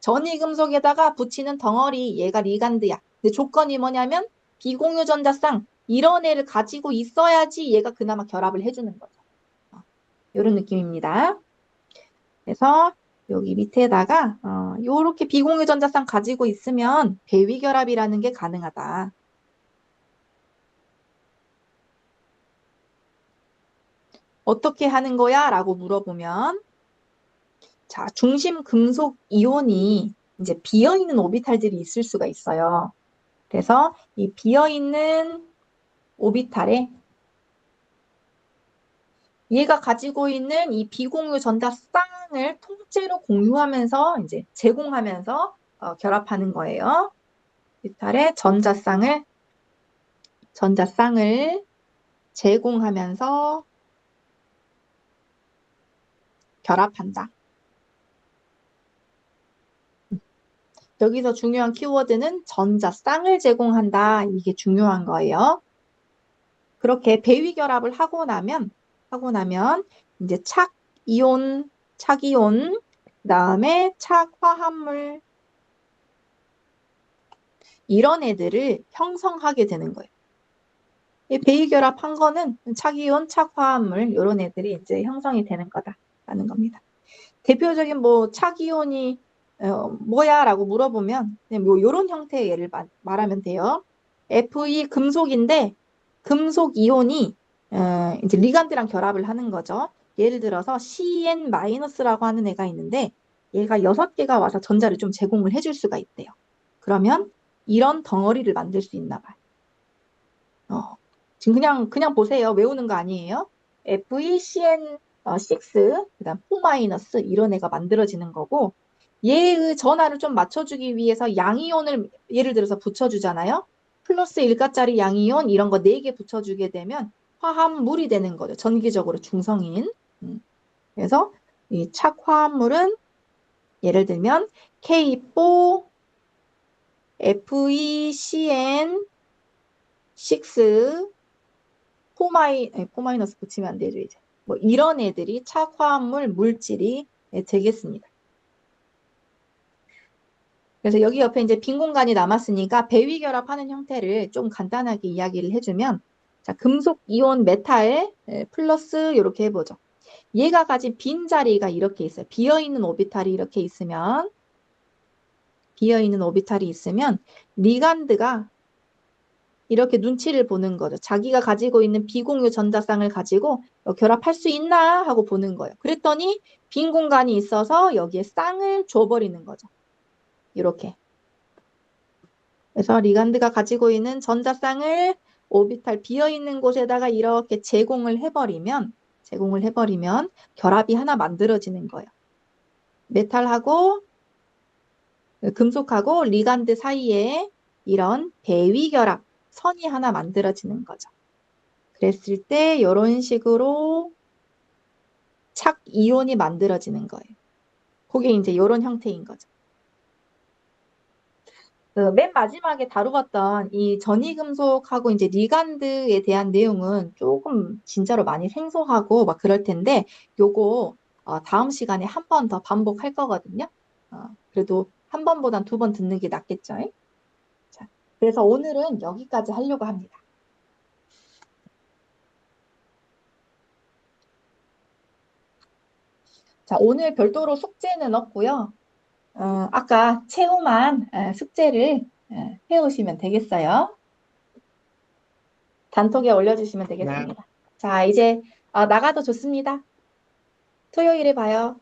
전이금속에다가 붙이는 덩어리 얘가 리간드야. 근데 조건이 뭐냐면 비공유 전자쌍 이런 애를 가지고 있어야지 얘가 그나마 결합을 해주는 거죠. 이런 느낌입니다. 그래서 여기 밑에다가 이렇게 비공유 전자쌍 가지고 있으면 배위 결합이라는 게 가능하다. 어떻게 하는 거야? 라고 물어보면 자, 중심 금속 이온이 이제 비어있는 오비탈들이 있을 수가 있어요. 그래서 이 비어있는 오비탈에 얘가 가지고 있는 이 비공유 전자쌍을 통째로 공유하면서 이제 제공하면서 결합하는 거예요. 오비탈에 전자쌍을 제공하면서 결합한다. 여기서 중요한 키워드는 전자쌍을 제공한다. 이게 중요한 거예요. 그렇게 배위 결합을 하고 나면 이제 착이온, 그다음에 착화합물 이런 애들을 형성하게 되는 거예요. 이 배위결합한 거는 착이온, 착화합물 이런 애들이 이제 형성이 되는 거다라는 겁니다. 대표적인 뭐 착이온이 뭐야라고 물어보면 뭐 이런 형태의 예를 말하면 돼요. Fe 금속인데 금속 이온이 이제 리간드랑 결합을 하는 거죠. 예를 들어서 CN-라고 하는 애가 있는데 얘가 6개가 와서 전자를 좀 제공을 해줄 수가 있대요. 그러면 이런 덩어리를 만들 수 있나 봐요. 지금 그냥 보세요. 외우는 거 아니에요. FeCN6 그다음 4- 이런 애가 만들어지는 거고 얘의 전하를 좀 맞춰주기 위해서 양이온을 예를 들어서 붙여주잖아요. 플러스 1가짜리 양이온 이런 거 4개 붙여주게 되면 화합물이 되는 거죠. 전기적으로 중성인. 그래서 이 착화합물은 예를 들면 K4 FeCN6 포마이너스 붙이면 안 되죠, 이제. 뭐 이런 애들이 착화합물 물질이 되겠습니다. 그래서 여기 옆에 이제 빈 공간이 남았으니까 배위 결합하는 형태를 좀 간단하게 이야기를 해주면 자, 금속 이온 메탈 플러스 이렇게 해보죠. 얘가 가진 빈 자리가 이렇게 있어요. 비어있는 오비탈이 이렇게 있으면 리간드가 이렇게 눈치를 보는 거죠. 자기가 가지고 있는 비공유 전자쌍을 가지고 결합할 수 있나 하고 보는 거예요. 그랬더니 빈 공간이 있어서 여기에 쌍을 줘버리는 거죠. 이렇게. 그래서 리간드가 가지고 있는 전자쌍을 오비탈 비어있는 곳에다가 이렇게 제공을 해버리면 결합이 하나 만들어지는 거예요. 메탈하고 금속하고 리간드 사이에 이런 배위 결합 선이 하나 만들어지는 거죠. 그랬을 때 이런 식으로 착 이온이 만들어지는 거예요. 그게 이제 이런 형태인 거죠. 맨 마지막에 다루었던 이 전이금속하고 이제 리간드에 대한 내용은 조금 진짜로 많이 생소하고 막 그럴 텐데 요거 다음 시간에 한 번 더 반복할 거거든요. 그래도 한 번보단 2번 듣는 게 낫겠죠? 자, 그래서 오늘은 여기까지 하려고 합니다. 자, 오늘 별도로 숙제는 없고요. 아까 체험한 숙제를 해오시면 되겠어요. 단톡에 올려주시면 되겠습니다. 자, 이제 나가도 좋습니다. 토요일에 봐요.